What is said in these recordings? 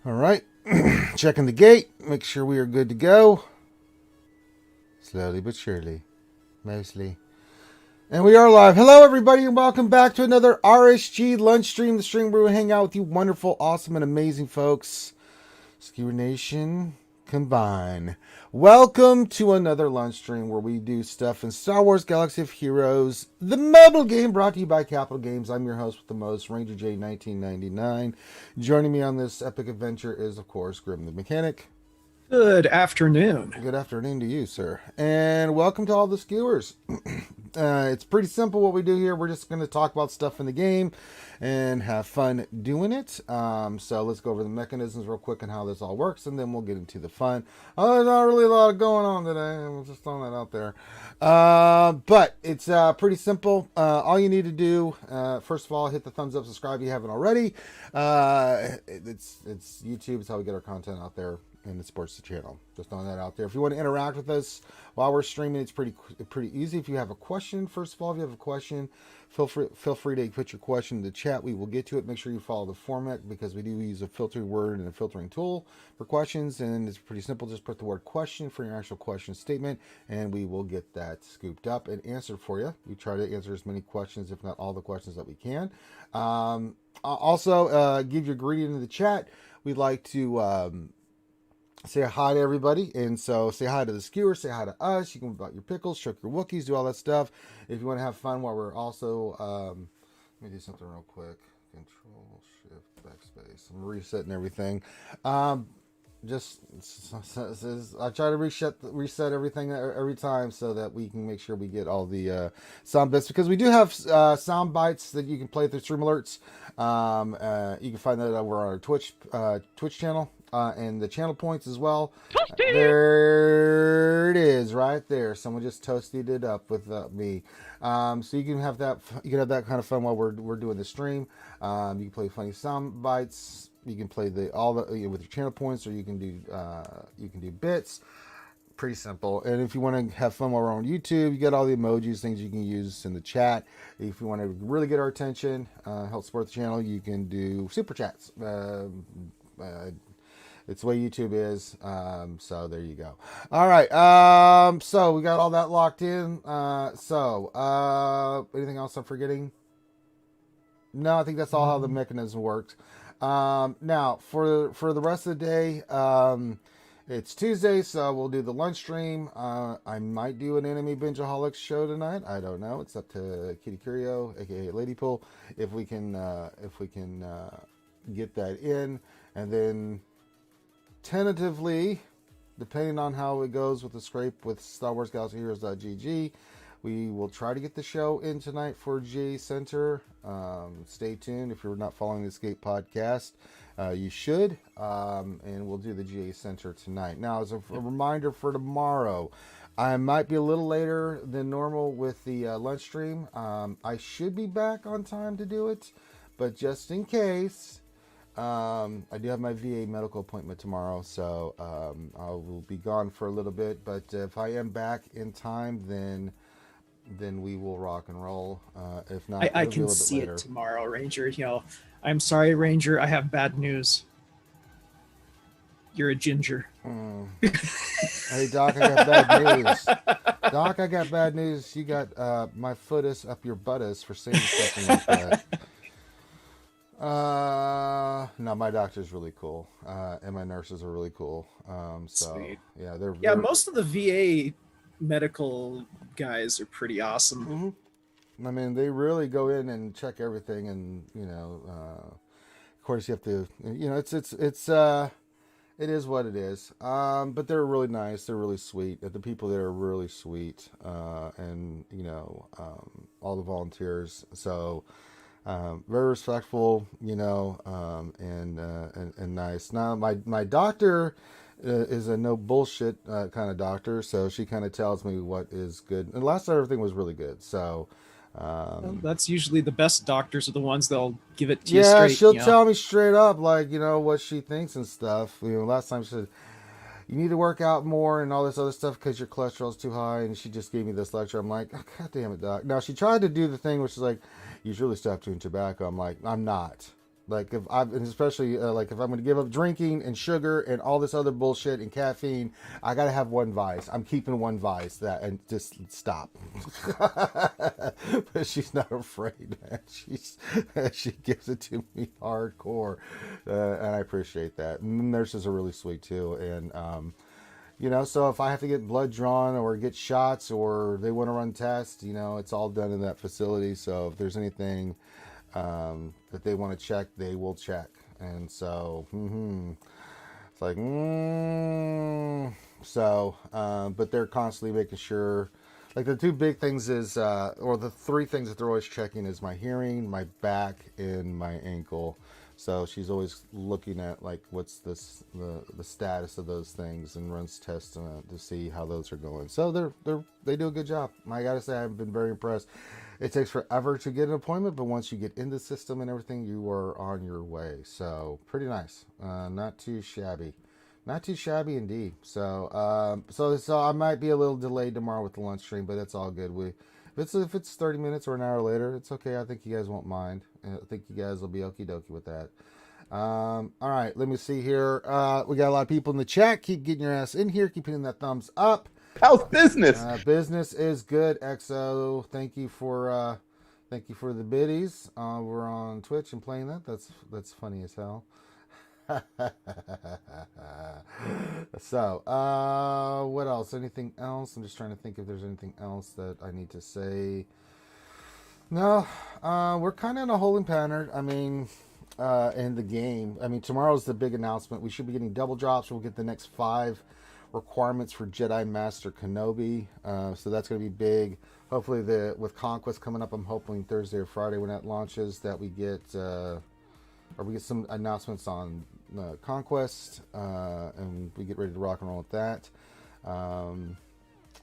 All right, checking the gate, make sure we are good to go. Slowly but surely, mostly. And we are live. Hello, everybody, and welcome back to another RSG lunch stream, the stream where we hang out with you wonderful, awesome, and amazing folks. Skewed Nation combine. Welcome to another lunch stream where we do stuff in Star Wars Galaxy of Heroes, the mobile game brought to you by Capital Games. I'm your host with the most, Ranger J 1999. Joining me on this epic adventure is, of course, Grim the Mechanic. Good afternoon. Good afternoon to you, sir. And welcome to all the skewers. It's pretty simple what we do here. We're just going to talk about stuff in the game and have fun doing it. So let's go over the mechanisms real quick and how this all works, and then we'll get into the fun. There's not really a lot going on today. I'm just throwing that out there. But it's pretty simple. All you need to do, first of all, hit the thumbs up, subscribe if you haven't already. It's YouTube. It's how we get our content out there. And it supports the channel. Just throwing that out there. If you want to interact with us while we're streaming, it's pretty easy. If you have a question, first of all, if you have a question, feel free to put your question in the chat. We will get to it. Make sure you follow the format because we do use a filtering word and a filtering tool for questions. And it's pretty simple. Just put the word question for your actual question statement, and we will get that scooped up and answered for you. We try to answer as many questions, if not all the questions that we can. Also, give your greeting in the chat. We'd like to say hi to everybody, and so say hi to the skewers, say hi to us. You can about your pickles, choke your Wookiees, do all that stuff. If you want to have fun while we're also, let me do something real quick. Control Shift Backspace. I'm resetting everything. Just I try to reset everything every time so that we can make sure we get all the sound bits, because we do have sound bites that you can play through Stream Alerts. You can find that over on our Twitch channel. And the channel points as well. There it is, right there. Someone just toasted it up with me. So you can have that. You can have that kind of fun while we're doing the stream. You can play funny sound bites. You can play with your channel points, or you can do bits. Pretty simple. And if you want to have fun while we're on YouTube, you got all the emojis, things you can use in the chat. If you want to really get our attention, help support the channel, you can do super chats. It's the way YouTube is. So there you go. All right. So we got all that locked in. Anything else I'm forgetting? No, I think that's all how the mechanism works. Now for the rest of the day, it's Tuesday, so we'll do the lunch stream. I might do an Anime Bingeaholics show tonight. I don't know. It's up to Kitty Curio, aka Ladypool, if we can get that in, and then tentatively, depending on how it goes with the scrape with Star Wars Galaxy Heroes.gg, we will try to get the show in tonight for GA Center. Stay tuned. If you're not following the Escape podcast, you should. And we'll do the GA Center tonight. Now, as a reminder for tomorrow, I might be a little later than normal with the lunch stream. I should be back on time to do it, but just in case, I do have my VA medical appointment tomorrow, so I will be gone for a little bit. But if I am back in time, then we will rock and roll. If not, I can see it tomorrow, Ranger. I'm sorry, Ranger. I have bad news. You're a ginger. Hey, Doc, I got bad news. Doc, I got bad news. You got my foot is up your buttus for saying something like that. No, my doctor's really cool, and my nurses are really cool. Sweet. Yeah, they're most of the VA medical guys are pretty awesome. Mm-hmm. I mean, they really go in and check everything, and of course you have to, it is what it is. But they're really nice. They're really sweet. The people there are really sweet, and all the volunteers. So. Very respectful, and nice. Now, my doctor is a no bullshit kind of doctor, so she kind of tells me what is good. And last time everything was really good, so. Well, that's usually the best doctors are the ones that'll give it to you straight. Yeah, straight. she'll tell me straight up, like, what she thinks and stuff. Last time she said, you need to work out more and all this other stuff because your cholesterol's too high, and she just gave me this lecture. I'm like, oh, God damn it, doc. Now, she tried to do the thing which is like, you should really stop doing tobacco. I'm like, I'm not. Like and especially like if I'm going to give up drinking and sugar and all this other bullshit and caffeine, I got to have one vice. I'm keeping one vice and just stop. But she's not afraid, man. She gives it to me hardcore, and I appreciate that. And the nurses are really sweet too, and so if I have to get blood drawn or get shots or they want to run tests, it's all done in that facility. So if there's anything that they want to check, they will check. And so, it's like, but they're constantly making sure, like the two big things is, or the three things that they're always checking is my hearing, my back, and my ankle. So she's always looking at like what's the status of those things and runs tests to see how those are going. So they do a good job. I gotta say, I've been very impressed. It takes forever to get an appointment, but once you get in the system and everything, you are on your way. So pretty nice. Not too shabby. Not too shabby indeed. So so I might be a little delayed tomorrow with the lunch stream, but that's all good. If it's 30 minutes or an hour later, it's okay. I think you guys won't mind. I think you guys will be okie dokie with that. All right, let me see here. We got a lot of people in the chat. Keep getting your ass in here. Keep hitting that thumbs up. How's business? Business is good, XO. Thank you for the biddies. We're on Twitch and playing that. That's funny as hell. So, what else? Anything else? I'm just trying to think if there's anything else that I need to say. No, we're kind of in a holding pattern. I mean, in the game. I mean, tomorrow's the big announcement. We should be getting double drops. We'll get the next 5 requirements for Jedi Master Kenobi. So that's going to be big. Hopefully, with Conquest coming up, I'm hoping Thursday or Friday when that launches that we get some announcements on Conquest, and we get ready to rock and roll with that.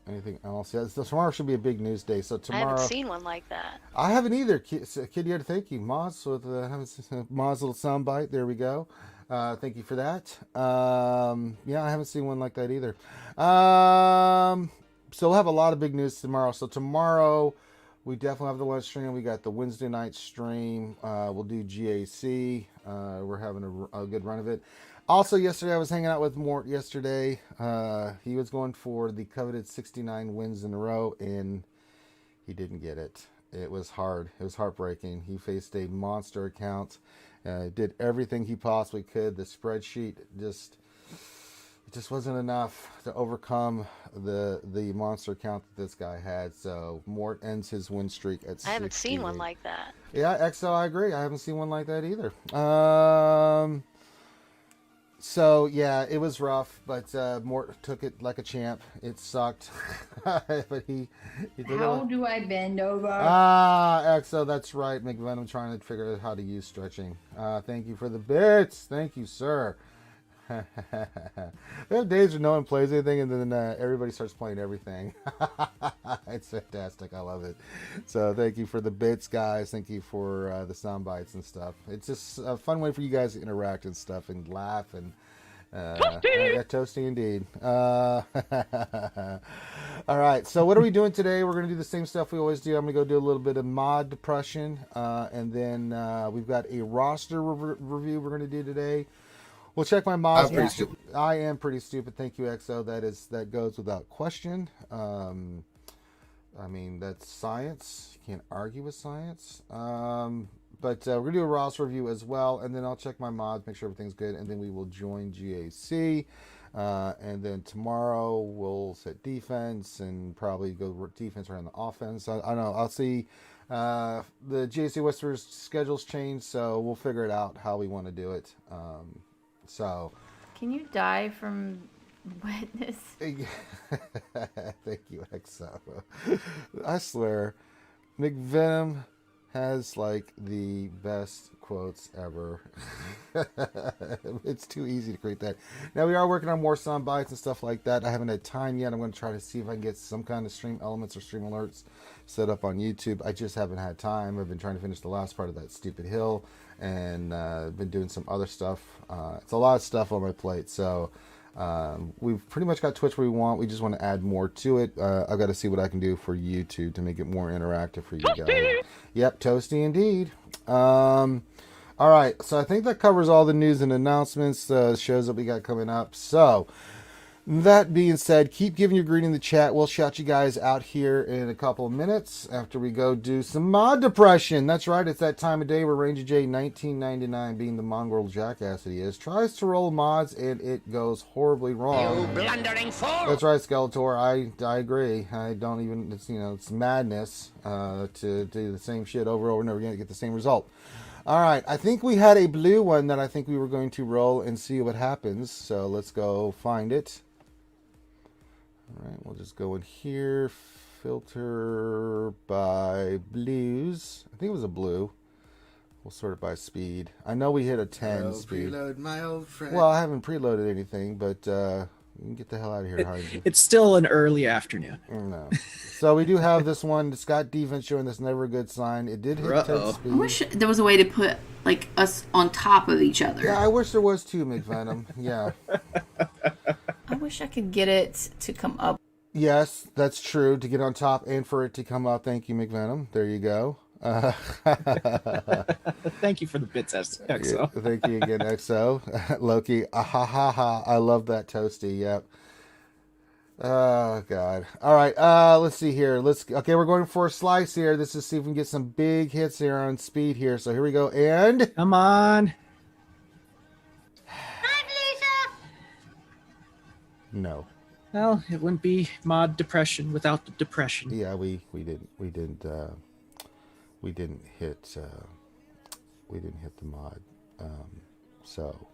Anything else? Yeah, so tomorrow should be a big news day. So tomorrow, I haven't seen one like that. I haven't either. Kid, you had to thank you, Moz, with Moz little soundbite. There we go. Thank you for that. Yeah, I haven't seen one like that either. So we'll have a lot of big news tomorrow. So tomorrow, we definitely have the lunch stream. We got the Wednesday night stream. We'll do GAC. We're having a good run of it. Also, yesterday I was hanging out with Mort yesterday. He was going for the coveted 69 wins in a row, and he didn't get it. It was hard. It was heartbreaking. He faced a monster account. Did everything he possibly could. The spreadsheet just wasn't enough to overcome the monster account that this guy had. So Mort ends his win streak at 68. I haven't seen one like that. Yeah, XO, I agree. I haven't seen one like that either. So yeah, it was rough, but Mort took it like a champ. It sucked, but he did. How do I bend over? XO, that's right. McVenom trying to figure out how to use stretching. Thank you for the bits. Thank you, sir. We have days where no one plays anything, and then everybody starts playing everything. It's fantastic. I love it. So thank you for the bits, guys. Thank you for the sound bites and stuff. It's just a fun way for you guys to interact and stuff and laugh and yeah, toasty indeed. All right, so what are we doing today? We're going to do the same stuff we always do. I'm going to go do a little bit of mod depression, and then we've got a roster review we're going to do today. We'll check my mods. I'm pretty stupid. I am pretty stupid. Thank you, XO. That goes without question. I mean, that's science. You can't argue with science. But we're going to do a roster review as well, and then I'll check my mods, make sure everything's good, and then we will join GAC. And then tomorrow we'll set defense and probably go defense around the offense. I don't know. I'll see. The GAC Western's schedules change, so we'll figure it out how we want to do it. So, Can you die from wetness? thank you, XO. I swear, McVenom has like the best quotes ever. It's too easy to create that. Now we are working on more sound bites and stuff like that. I haven't had time yet. I'm going to try to see if I can get some kind of stream elements or stream alerts set up on YouTube. I just haven't had time. I've been trying to finish the last part of that stupid hill, and been doing some other stuff. It's a lot of stuff on my plate, so we've pretty much got Twitch where we want. We just want to add more to it. I've got to see what I can do for YouTube to make it more interactive for you guys. Yep, toasty indeed. All All right, so I think that covers all the news and announcements, shows that we got coming up. So that being said, keep giving your greeting in the chat. We'll shout you guys out here in a couple of minutes after we go do some mod depression. That's right, it's that time of day where Ranger J 1999, being the mongrel jackass that he is, tries to roll mods and it goes horribly wrong. You blundering fool! That's right, Skeletor. I agree. I don't even, it's madness to do the same shit over and over, never going to get the same result. All right, I think we had a blue one that I think we were going to roll and see what happens. So let's go find it. All right, we'll just go in here, filter by blues. I think it was a blue. We'll sort it by speed. I know we hit a 10 speed. Preload, my old friend. Well, I haven't preloaded anything, but you can get the hell out of here. It's still an early afternoon. No. So we do have this one. It's got defense showing. That's never a good sign. It did hit 10 speed. I wish there was a way to put like us on top of each other. Yeah, I wish there was too, McVenom. Yeah. I wish I could get it to come up. Yes, that's true. To get on top and for it to come up. Thank you, McVenom. There you go. Thank you for the bits, XO. Thank you again, XO. Loki. Ah, ha, ha, ha. I love that toasty. Yep. Oh, God. All right. Let's see here. Okay, we're going for a slice here. This is see if we can get some big hits here on speed here. So here we go. And Come on. no. Well, it wouldn't be mod depression without the depression. Yeah, we didn't hit the mod. So,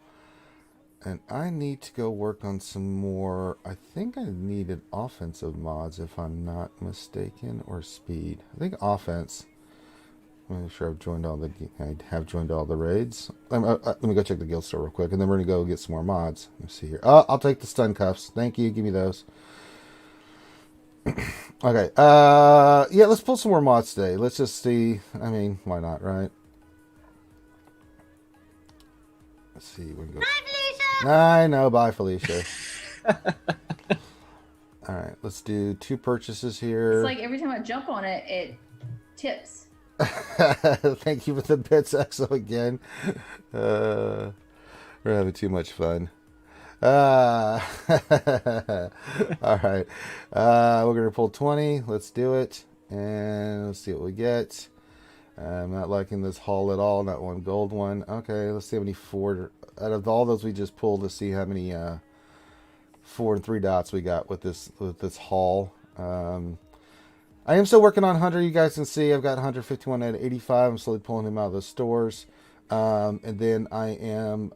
and I need to go work on some more. I think I needed offensive mods, if I'm not mistaken, or speed. I think offense. Make sure I have joined all the raids. Let me go check the guild store real quick, and then we're gonna go get some more mods. Let's see here. I'll take the stun cuffs. Thank you. Give me those. Okay. Yeah, let's pull some more mods today. Let's just see. I mean, why not, right? Let's see. We can go. Bye, Felicia. I know. Bye, Felicia. All right. Let's do 2 purchases here. It's like every time I jump on it, it tips. Thank you for the bits, EXO, again. We're having too much fun. All right. We're going to pull 20. Let's do it. And let's see what we get. I'm not liking this haul at all. Not one gold one. Okay, let's see how many 4. Out of all those we just pulled, to see how many 4 and 3 dots we got with this haul. I am still working on Hunter. You guys can see I've got Hunter 51 at 85. I'm slowly pulling him out of the stores. And then I am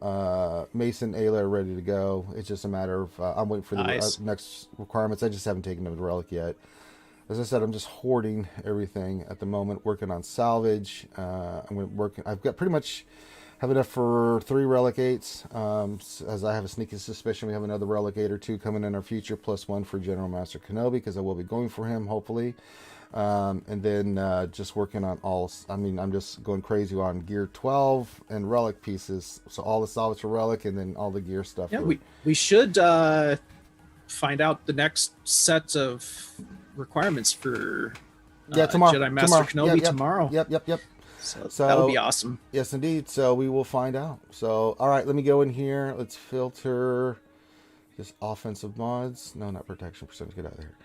Mason Ayla ready to go. It's just a matter of I'm waiting for the next requirements. I just haven't taken them to Relic yet. As I said, I'm just hoarding everything at the moment, working on salvage. I've got pretty much have enough for 3 Relic 8s. As I have a sneaky suspicion we have another Relic 8 or 2 coming in our future, plus 1 for General Master Kenobi, because I will be going for him, hopefully. And then just working on I'm just going crazy on Gear 12 and Relic pieces. So all the salvage for Relic and then all the gear stuff. Yeah, we should find out the next set of requirements for tomorrow. Jedi Master Kenobi tomorrow. Yep. So that'll be awesome. Yes, indeed. So we will find out. So, all right, let me go in here. Let's filter just offensive mods. No, not protection percentage. Get out of here.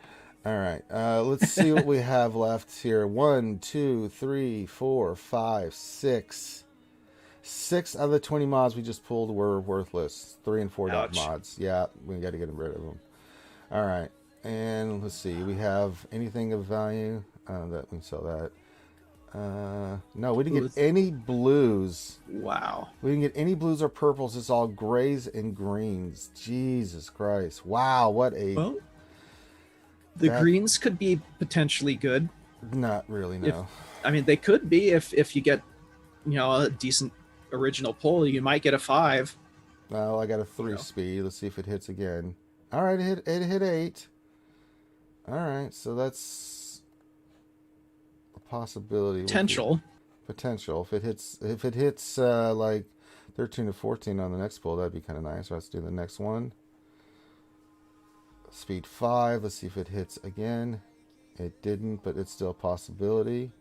All right. Let's see what we have left here. 1, 2, 3, 4, 5, 6. 6 out of the 20 mods we just pulled were worthless. 3 and 4 dot mods. Yeah, we got to get rid of them. All right. And let's see. We have anything of value that we can sell that. No, we didn't get any blues. Wow. We didn't get any blues or purples. It's all grays and greens. Jesus Christ. Wow, what a... Well, the greens could be potentially good. Not really, no. They could be if you get, a decent original pull. You might get a 5. Well, I got a 3 speed. Let's see if it hits again. All right, it hit 8. All right, so that's... possibility potential if it hits like 13 to 14 on the next pull, that'd be kind of nice. Let's do the next one. Speed 5. Let's see if it hits again. It didn't, but it's still a possibility.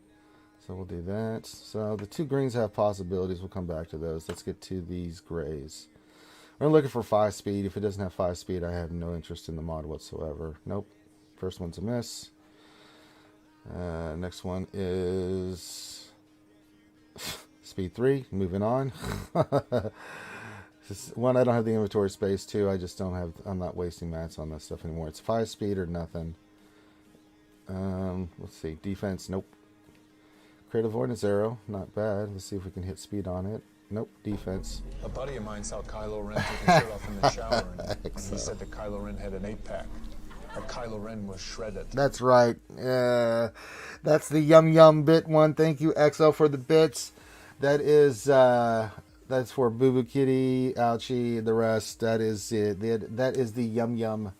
So we'll do that. So the 2 greens have possibilities. We'll come back to those. Let's get to these grays. We're looking for 5 speed. If it doesn't have 5 speed, I have no interest in the mod whatsoever. Nope. First one's a miss. Next one is speed 3. Moving on. One, I don't have the inventory space. 2, I just don't have. I'm not wasting mats on this stuff anymore. It's 5 speed or nothing. Let's see. Defense. Nope. Create avoidance arrow. Not bad. Let's see if we can hit speed on it. Nope. Defense. A buddy of mine saw Kylo Ren take his shirt off in the shower, and he said that Kylo Ren had an 8-pack. But Kylo Ren was shredded. That's right. That's the yum yum bit one. Thank you, XO, for the bits. That is that's for Boo Boo Kitty, Ouchie, the rest. That is it. That is the yum yum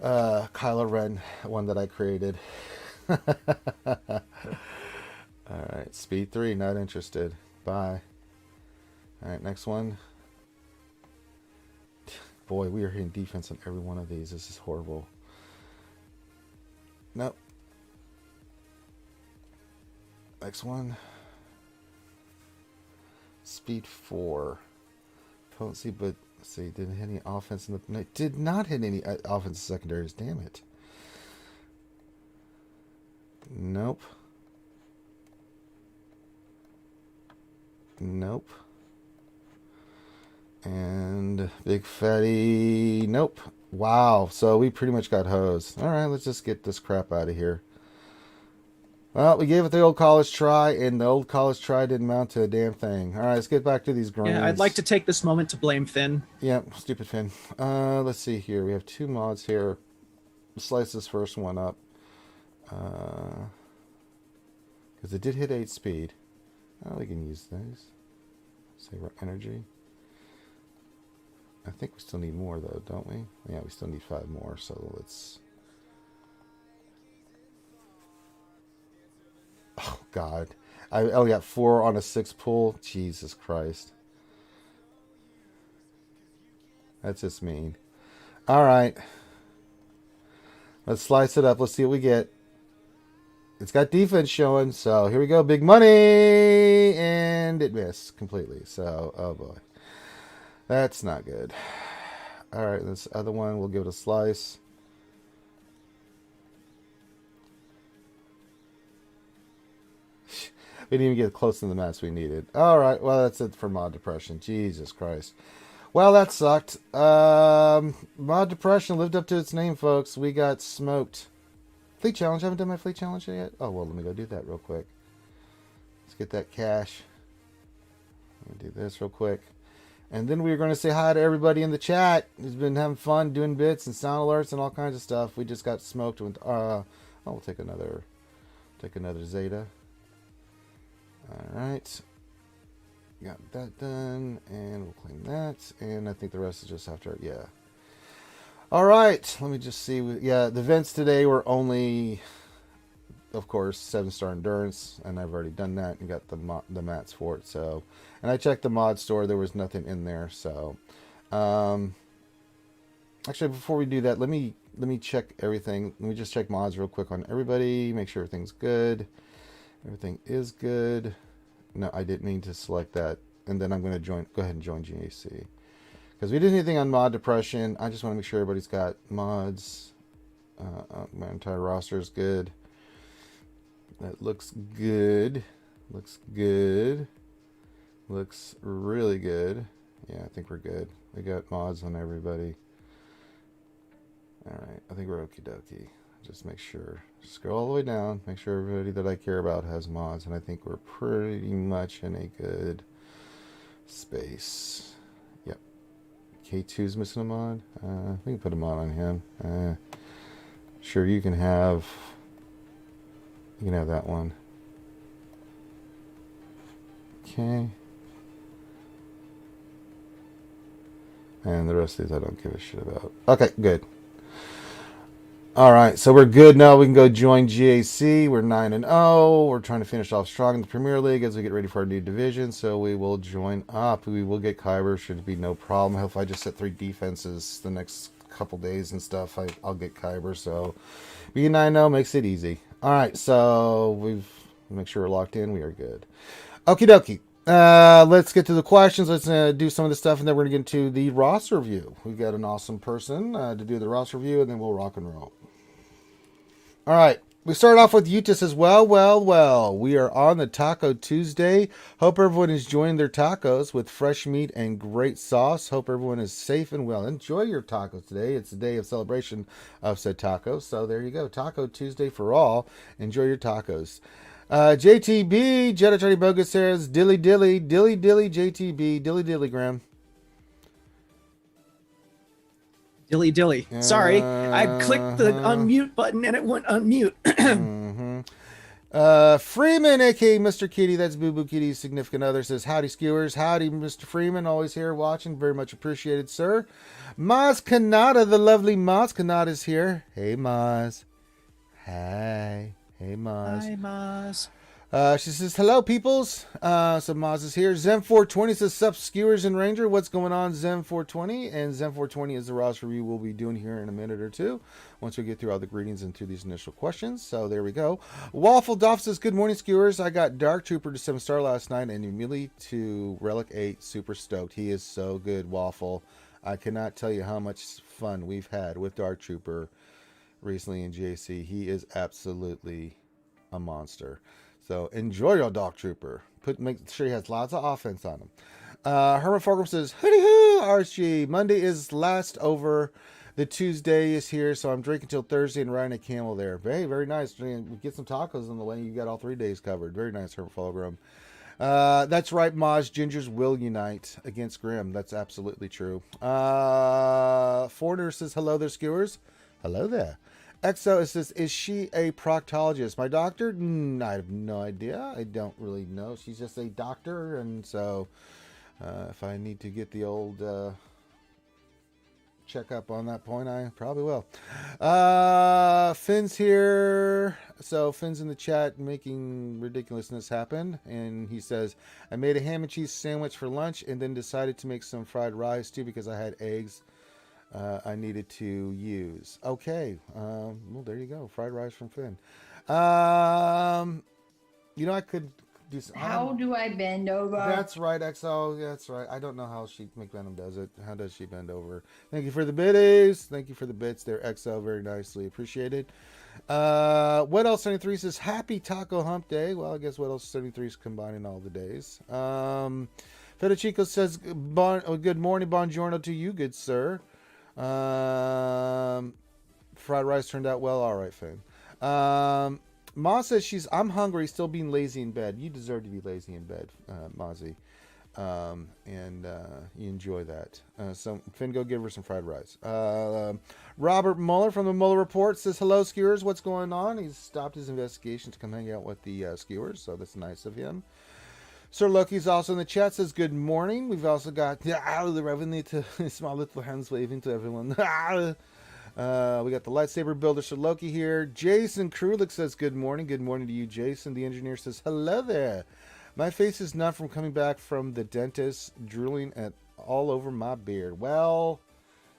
Kylo Ren one that I created. All right, speed 3. Not interested. Bye. All right, next one. Boy, we are hitting defense on every one of these. This is horrible. Nope. Next one. Speed 4. Potency, but let's see, didn't hit any offense in the. No, did not hit any offense secondaries. Damn it. Nope. Nope. And big fatty. Nope. Wow. So we pretty much got hosed. All right, let's just get this crap out of here. Well, we gave it the old college try, and the old college try didn't mount to a damn thing. All right, let's get back to these greens. Yeah, I'd like to take this moment to blame Finn. Yep, stupid Finn. Let's see here. We have 2 mods here. Slice this first one up. Because it did hit 8 speed. Oh, we can use those. Save our energy. I think we still need more, though, don't we? Yeah, we still need 5 more, so let's... Oh, God. I only got 4 on a 6 pull. Jesus Christ. That's just mean. All right. Let's slice it up. Let's see what we get. It's got defense showing, so here we go. Big money! And it missed completely, so, oh boy. That's not good. All right, this other one, we'll give it a slice. We didn't even get close to the mats we needed. All right, well, that's it for mod depression. Jesus Christ. Well, that sucked. Mod depression lived up to its name, folks. We got smoked. Fleet challenge. I haven't done my fleet challenge yet. Oh, well, let me go do that real quick. Let's get that cash. Let me do this real quick. And then we're going to say hi to everybody in the chat who's been having fun doing bits and sound alerts and all kinds of stuff. We just got smoked with, we'll take another Zeta. All right. Got that done, and we'll claim that. And I think the rest is just after, yeah. All right, let me just see. Yeah, the events today were only, of course, 7-star endurance, and I've already done that and got the mats for it. So, and I checked the mod store; there was nothing in there. So, actually, before we do that, let me check everything. Let me just check mods real quick on everybody. Make sure everything's good. Everything is good. No, I didn't mean to select that. And then I'm going to go ahead and join GAC. Because we did anything on mod depression. I just want to make sure everybody's got mods. My entire roster is good. That looks good. Looks good. Looks really good. Yeah, I think we're good. We got mods on everybody. Alright, I think we're okie dokie. Just make sure, scroll all the way down, make sure everybody that I care about has mods, and I think we're pretty much in a good space. Yep. K2's missing a mod. We can put a mod on him. Sure, you can have that one. Okay. And the rest of these I don't give a shit about. Okay, good. All right, so we're good now. We can go join GAC. We're 9-0. We're trying to finish off strong in the Premier League as we get ready for our new division. So we will join up. We will get Kyber. Should be no problem. If I just set 3 defenses the next couple days and stuff, I'll get Kyber. So being 9-0 makes it easy. All right, so Make sure we're locked in. We are good. Okie dokie. Let's get to the questions. Let's do some of the stuff, and then we're going to get into the roster review. We've got an awesome person to do the roster review, and then we'll rock and roll. All right. We start off with Utah says, well. We are on the Taco Tuesday. Hope everyone is enjoying their tacos with fresh meat and great sauce. Hope everyone is safe and well. Enjoy your tacos today. It's a day of celebration of said tacos. So there you go. Taco Tuesday for all. Enjoy your tacos. JTB, Jetta Charlie Bogus says, dilly, JTB, dilly, Graham. Dilly. Sorry, I clicked the unmute button and it went unmute. Freeman, aka Mr. Kitty, that's Boo Boo Kitty's significant other, says, howdy, skewers. Howdy, Mr. Freeman, always here watching. Very much appreciated, sir. Maz Kanata, the lovely Maz Kanata is here. Hey, Maz. Hey, Maz. Hi, Maz. She says, hello, peoples. So Maz is here. Zem420 says, sup, skewers and Ranger. What's going on, Zem420? And Zem420 is the roster review we'll be doing here in a minute or two once we get through all the greetings and through these initial questions. So there we go. Waffle Doff says, good morning, skewers. I got Dark Trooper to 7-star last night and immediately to Relic 8. Super stoked. He is so good, Waffle. I cannot tell you how much fun we've had with Dark Trooper recently in JC. He is absolutely a monster. So enjoy your Dark Trooper. Make sure he has lots of offense on him. Herman Fogram says, hooty hoo, RSG. Monday is last over. The Tuesday is here, so I'm drinking till Thursday and riding a camel there. Hey, very nice. We get some tacos on the way. You got all 3 days covered. Very nice, Herman Fogram. That's right, Maj. Gingers will unite against Grim. That's absolutely true. Foreigner says, hello there, skewers. Hello there. Exo says, is she a proctologist? My doctor? I have no idea. I don't really know. She's just a doctor, and so if I need to get the old checkup on that point, I probably will. Finn's here. So Finn's in the chat making ridiculousness happen, and he says, I made a ham and cheese sandwich for lunch and then decided to make some fried rice too because I had eggs I needed to use. Okay. Well, there you go. Fried rice from Finn. You know, I could do some. How do I bend over? That's right, XO. That's right. I don't know how she McVenom does it. How does she bend over? Thank you for the biddies. Thank you for the bits there, XO. Very nicely appreciated. What else 73 says, happy Taco Hump Day. Well, I guess what else 73 is combining all the days. Federico says, good morning, buongiorno to you, good sir. Fried rice turned out well. All right, Finn. Ma says I'm hungry, still being lazy in bed. You deserve to be lazy in bed, Mozzie. And you enjoy that. So Finn, go give her some fried rice. Robert Mueller from the Mueller Report says, hello, skewers. What's going on? He's stopped his investigation to come hang out with the skewers, so that's nice of him. Sir Loki's also in the chat, says good morning. We've also got the revenue to small little hands waving to everyone. We got the lightsaber builder Sir Loki here. Jason Krulik says good morning. Good morning to you, Jason. The engineer says hello there. My face is not from coming back from the dentist drooling all over my beard. Well,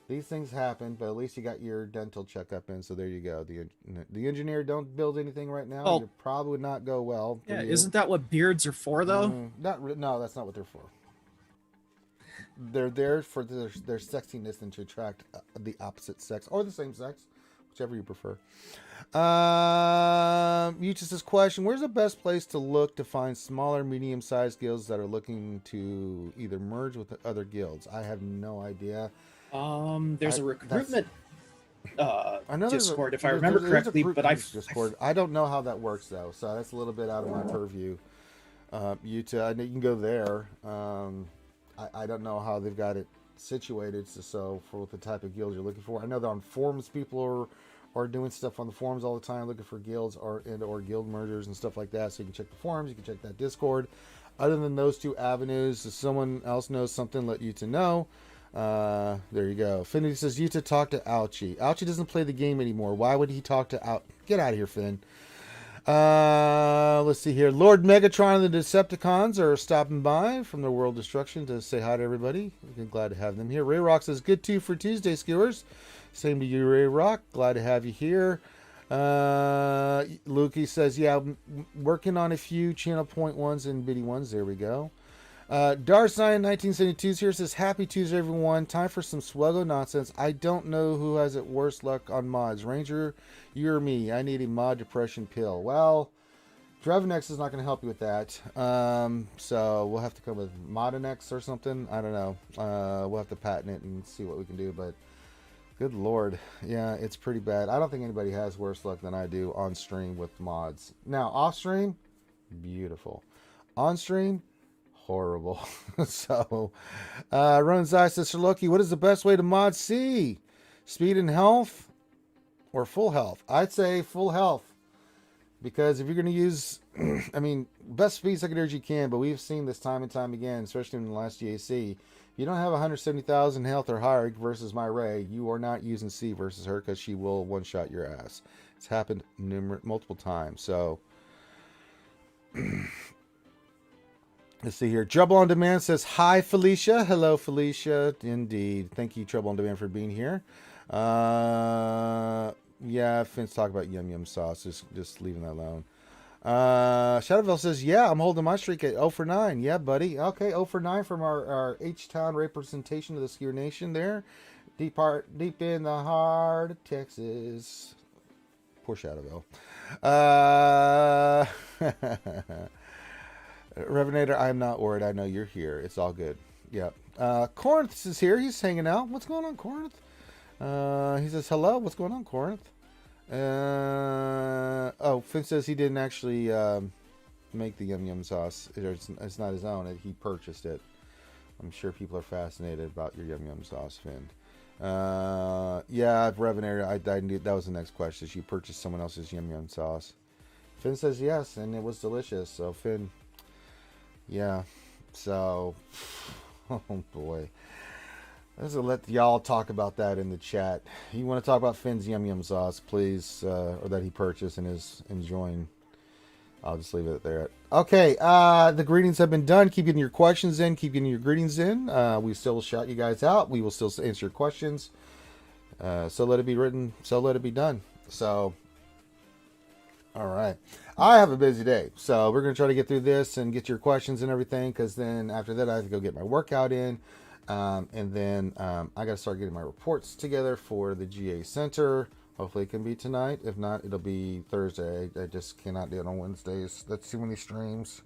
these things happen, but at least you got your dental checkup in, so there you go. The engineer, don't build anything right now. Oh. It probably would not go well. Yeah, isn't that what beards are for, though? No, that's not what they're for. They're there for their sexiness and to attract the opposite sex or the same sex, whichever you prefer. Eustace's question, where's the best place to look to find smaller, medium-sized guilds that are looking to either merge with other guilds? I have no idea. There's a recruitment Discord, if I there's remember a correctly, but Discord. I don't know how that works though, so that's a little bit out of my purview. Utah, you can go there. I don't know how they've got it situated, so for the type of guilds you're looking for. I know that on forums, people are doing stuff on the forums all the time, looking for guilds or guild mergers and stuff like that. So you can check the forums, you can check that Discord. Other than those two avenues, if someone else knows something, let Utah know. There you go. Finity says, Utah, talk to Ouchie. Ouchie doesn't play the game anymore. Why would he talk to Out? Get out of here, Finn. Let's see here. Lord Megatron and the Decepticons are stopping by from the World Destruction to say hi to everybody. We're glad to have them here. Ray Rock says, good too for Tuesday, skewers. Same to you, Ray Rock. Glad to have you here. Lukey says, yeah, working on a few channel point ones and bitty ones. There we go. Darsign 1972 here says, happy Tuesday, everyone. Time for some Swuggo nonsense. I don't know who has it worse luck on mods. Ranger, you or me? I need a mod depression pill. Well, Drevinex is not going to help you with that. So we'll have to come with Modinex or something. I don't know. We'll have to patent it and see what we can do. But good Lord. Yeah, it's pretty bad. I don't think anybody has worse luck than I do on stream with mods. Now, off stream, beautiful. On stream, horrible. So, Ronan Zai says, Sir Loki, what is the best way to mod C? Speed and health or full health? I'd say full health. Because if you're going to use, I mean, best speed secondaries you can, but we've seen this time and time again, especially in the last GAC. You don't have 170,000 health or higher versus my Ray. You are not using C versus her because she will one-shot your ass. It's happened multiple times. So, let's see here. Trouble on Demand says, hi, Felicia. Hello, Felicia. Indeed. Thank you, Trouble on Demand, for being here. Yeah, Finn's talking about Yum Yum sauce. Just leaving that alone. Shadowville says, yeah, I'm holding my streak at 0 for 9. Yeah, buddy. Okay, 0 for 9 from our H-Town representation of the Skewer Nation there. Deep in the heart of Texas. Poor Shadowville. Revenator, I'm not worried. I know you're here. It's all good. Yep. Corinth is here. He's hanging out. What's going on, Corinth? He says, hello. What's going on, Corinth? Oh, Finn says he didn't actually make the Yum Yum sauce. It's not his own. He purchased it. I'm sure people are fascinated about your Yum Yum sauce, Finn. Yeah, Revenator, I knew that was the next question. She purchased someone else's Yum Yum sauce. Finn says yes, and it was delicious. So, Finn, yeah. So, oh boy. Let's let y'all talk about that in the chat. You want to talk about Finn's Yum Yum sauce, please, or that he purchased and is enjoying. I'll just leave it there. Okay, the greetings have been done. Keep getting your questions in. Keep getting your greetings in. We still will shout you guys out. We will still answer your questions. So let it be written. So let it be done. So, all right. I have a busy day. So we're going to try to get through this and get your questions and everything, because then after that I have to go get my workout in. And then I got to start getting my reports together for the GA Center. Hopefully it can be tonight. If not, it'll be Thursday. I just cannot do it on Wednesdays. That's too many streams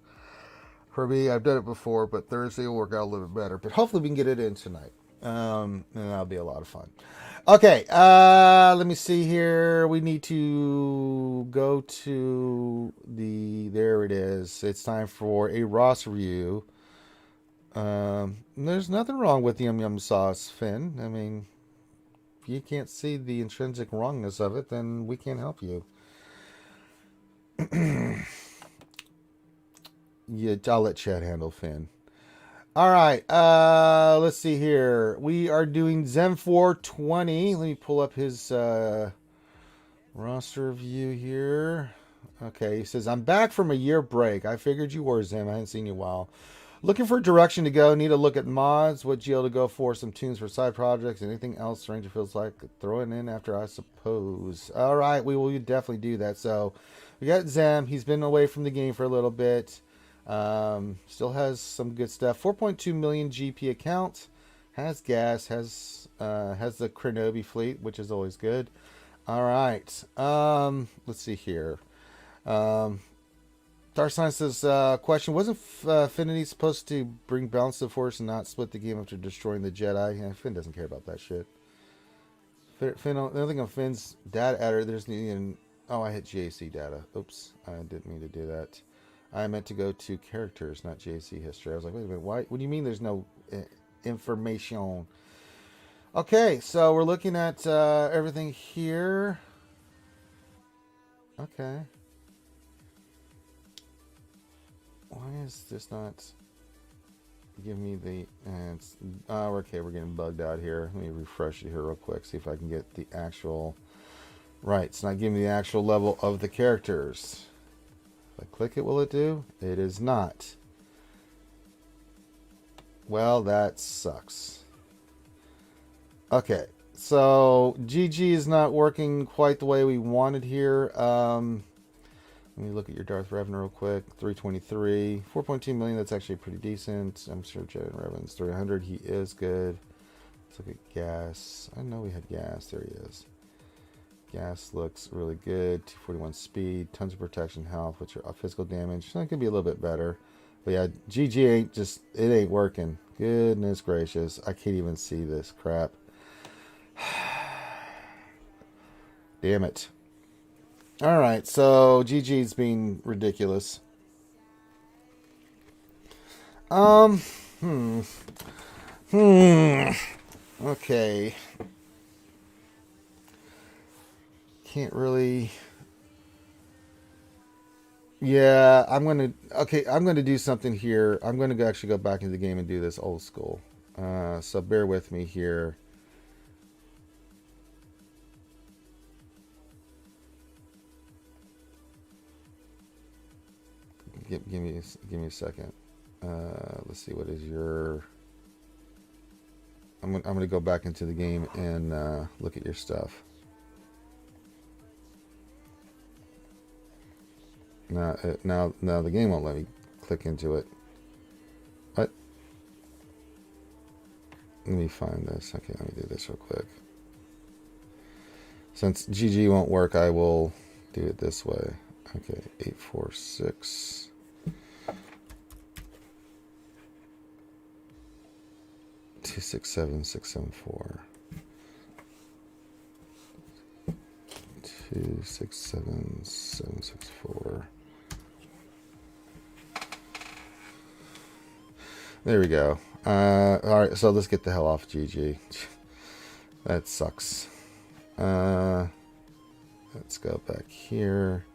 for me. I've done it before, but Thursday will work out a little bit better. But hopefully we can get it in tonight. And that'll be a lot of fun. Okay, let me see here. We need to go to there it is. It's time for a Ross review. There's nothing wrong with the Yum Yum sauce, Finn. I mean, if you can't see the intrinsic wrongness of it, then we can't help you. Yeah, I'll let Chad handle Finn. All right, let's see here. We are doing Zem 420. Let me pull up his roster view here. Okay, he says, I'm back from a year break. I figured you were, Zem. I hadn't seen you in a while. Looking for direction to go. Need to look at mods. What GL to go for. Some tunes for side projects. Anything else Ranger feels like throwing in after, I suppose. All right. We will definitely do that. So we got Zem. He's been away from the game for a little bit. Still has some good stuff. 4.2 million GP account. Has gas. Has the Krenobi fleet, which is always good. All right. Let's see here. Darsign says, question, wasn't Finity supposed to bring balance to the force and not split the game after destroying the Jedi? Yeah, Finn doesn't care about that shit. Finn, the only thing on Finn's data adder, there's oh, I hit JC data. Oops, I didn't mean to do that. I meant to go to characters, not JC history. I was like, wait a minute, why? What do you mean there's no information? Okay, so we're looking at everything here. Okay. Why is this not giving me the... okay, we're getting bugged out here. Let me refresh it here real quick, see if I can get the actual... Right, it's not giving me the actual level of the characters. If I click it, will it do? It is not. Well, that sucks. Okay, So GG is not working quite the way we wanted here. Let me look at your Darth Revan real quick. 323, 4.2 million. That's actually pretty decent. I'm sure Jed Revan's 300. He is good. Let's look at gas. I know we had gas. There he is. Gas looks really good. 241 speed, tons of protection, health, which are physical damage. That could be a little bit better. But yeah, GG ain't just, it ain't working. Goodness gracious. I can't even see this crap. Damn it. Alright, so GG's being ridiculous. Okay. Can't really. Yeah, I'm gonna do something here. I'm gonna actually go back into the game and do this old school. So bear with me here. Give me a second. Let's see, what is your. I'm gonna go back into the game and look at your stuff. Now the game won't let me click into it. What? Let me find this. Okay, let me do this real quick. Since GG won't work, I will do it this way. Okay, 846. Two 67674. 267764. There we go. All right, so let's get the hell off GG. That sucks. Let's go back here.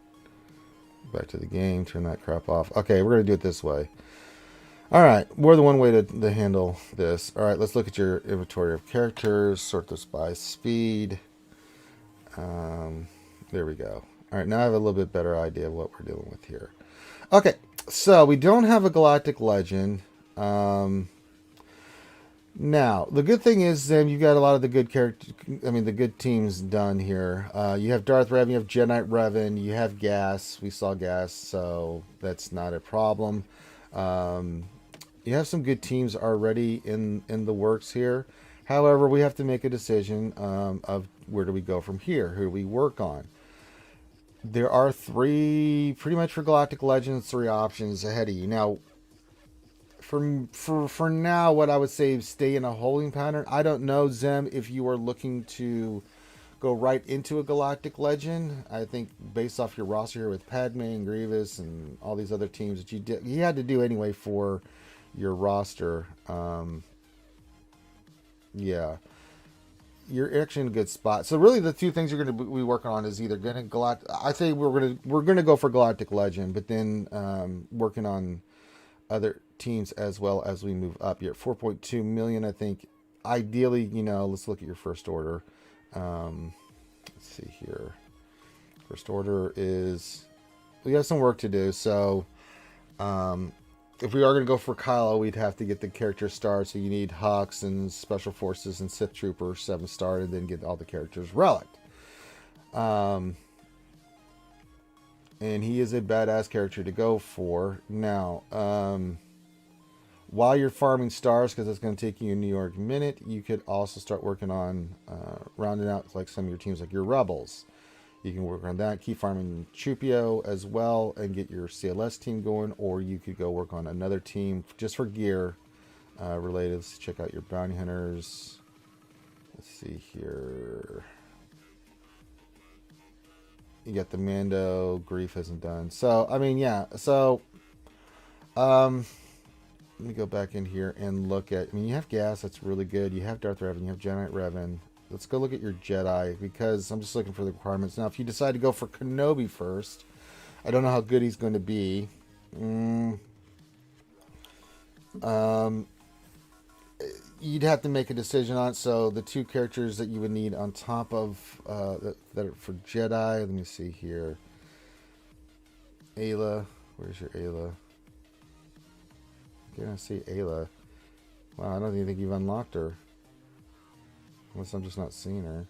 Back to the game. Turn that crap off. Okay, we're gonna do it this way. All right, more than one way to handle this. All right, let's look at your inventory of characters. Sort this by speed. There we go. All right, now I have a little bit better idea of what we're dealing with here. Okay, so we don't have a Galactic Legend. Now, the good thing is, you've got a lot of the good characters. I mean, the good teams done here. You have Darth Revan, you have Jedi Revan, you have Gas. We saw Gas, so that's not a problem. You have some good teams already in the works here. However, we have to make a decision of where do we go from here? Who do we work on? There are pretty much for Galactic Legends, 3 options ahead of you. Now, for now, what I would say is stay in a holding pattern. I don't know, Zem, if you are looking to go right into a Galactic Legend. I think based off your roster here with Padme and Grievous and all these other teams that you had to do anyway for your roster. Yeah, you're actually in a good spot. So really, the 2 things you're going to be working on is either getting Galactic. I think we're gonna go for Galactic Legend, but then working on other teams as well as we move up. You're at 4.2 million. I think ideally, let's look at your first order. Let's see here. First order is we have some work to do. So if we are going to go for Kylo, we'd have to get the character starred. So you need Hux and Special Forces and Sith Trooper 7 starred, and then get all the characters relicked. And he is a badass character to go for. Now, while you're farming stars, because it's going to take you a New York minute, you could also start working on rounding out like some of your teams, like your Rebels. You can work on that, keep farming Chupio as well, and get your CLS team going, or you could go work on another team just for gear related. Let's check out your bounty hunters. Let's see here. You got the Mando, Grief isn't done. So, I mean, yeah. So, let me go back in here and look at, you have Gas, that's really good. You have Darth Revan, you have Jedi Revan. Let's go look at your Jedi, because I'm just looking for the requirements. Now, if you decide to go for Kenobi first, I don't know how good he's going to be. You'd have to make a decision on it. So the 2 characters that you would need on top of that are for Jedi. Let me see here. Ayla, where's your Ayla? I see Ayla. Wow, I don't even think you've unlocked her. Unless I'm just not seeing her.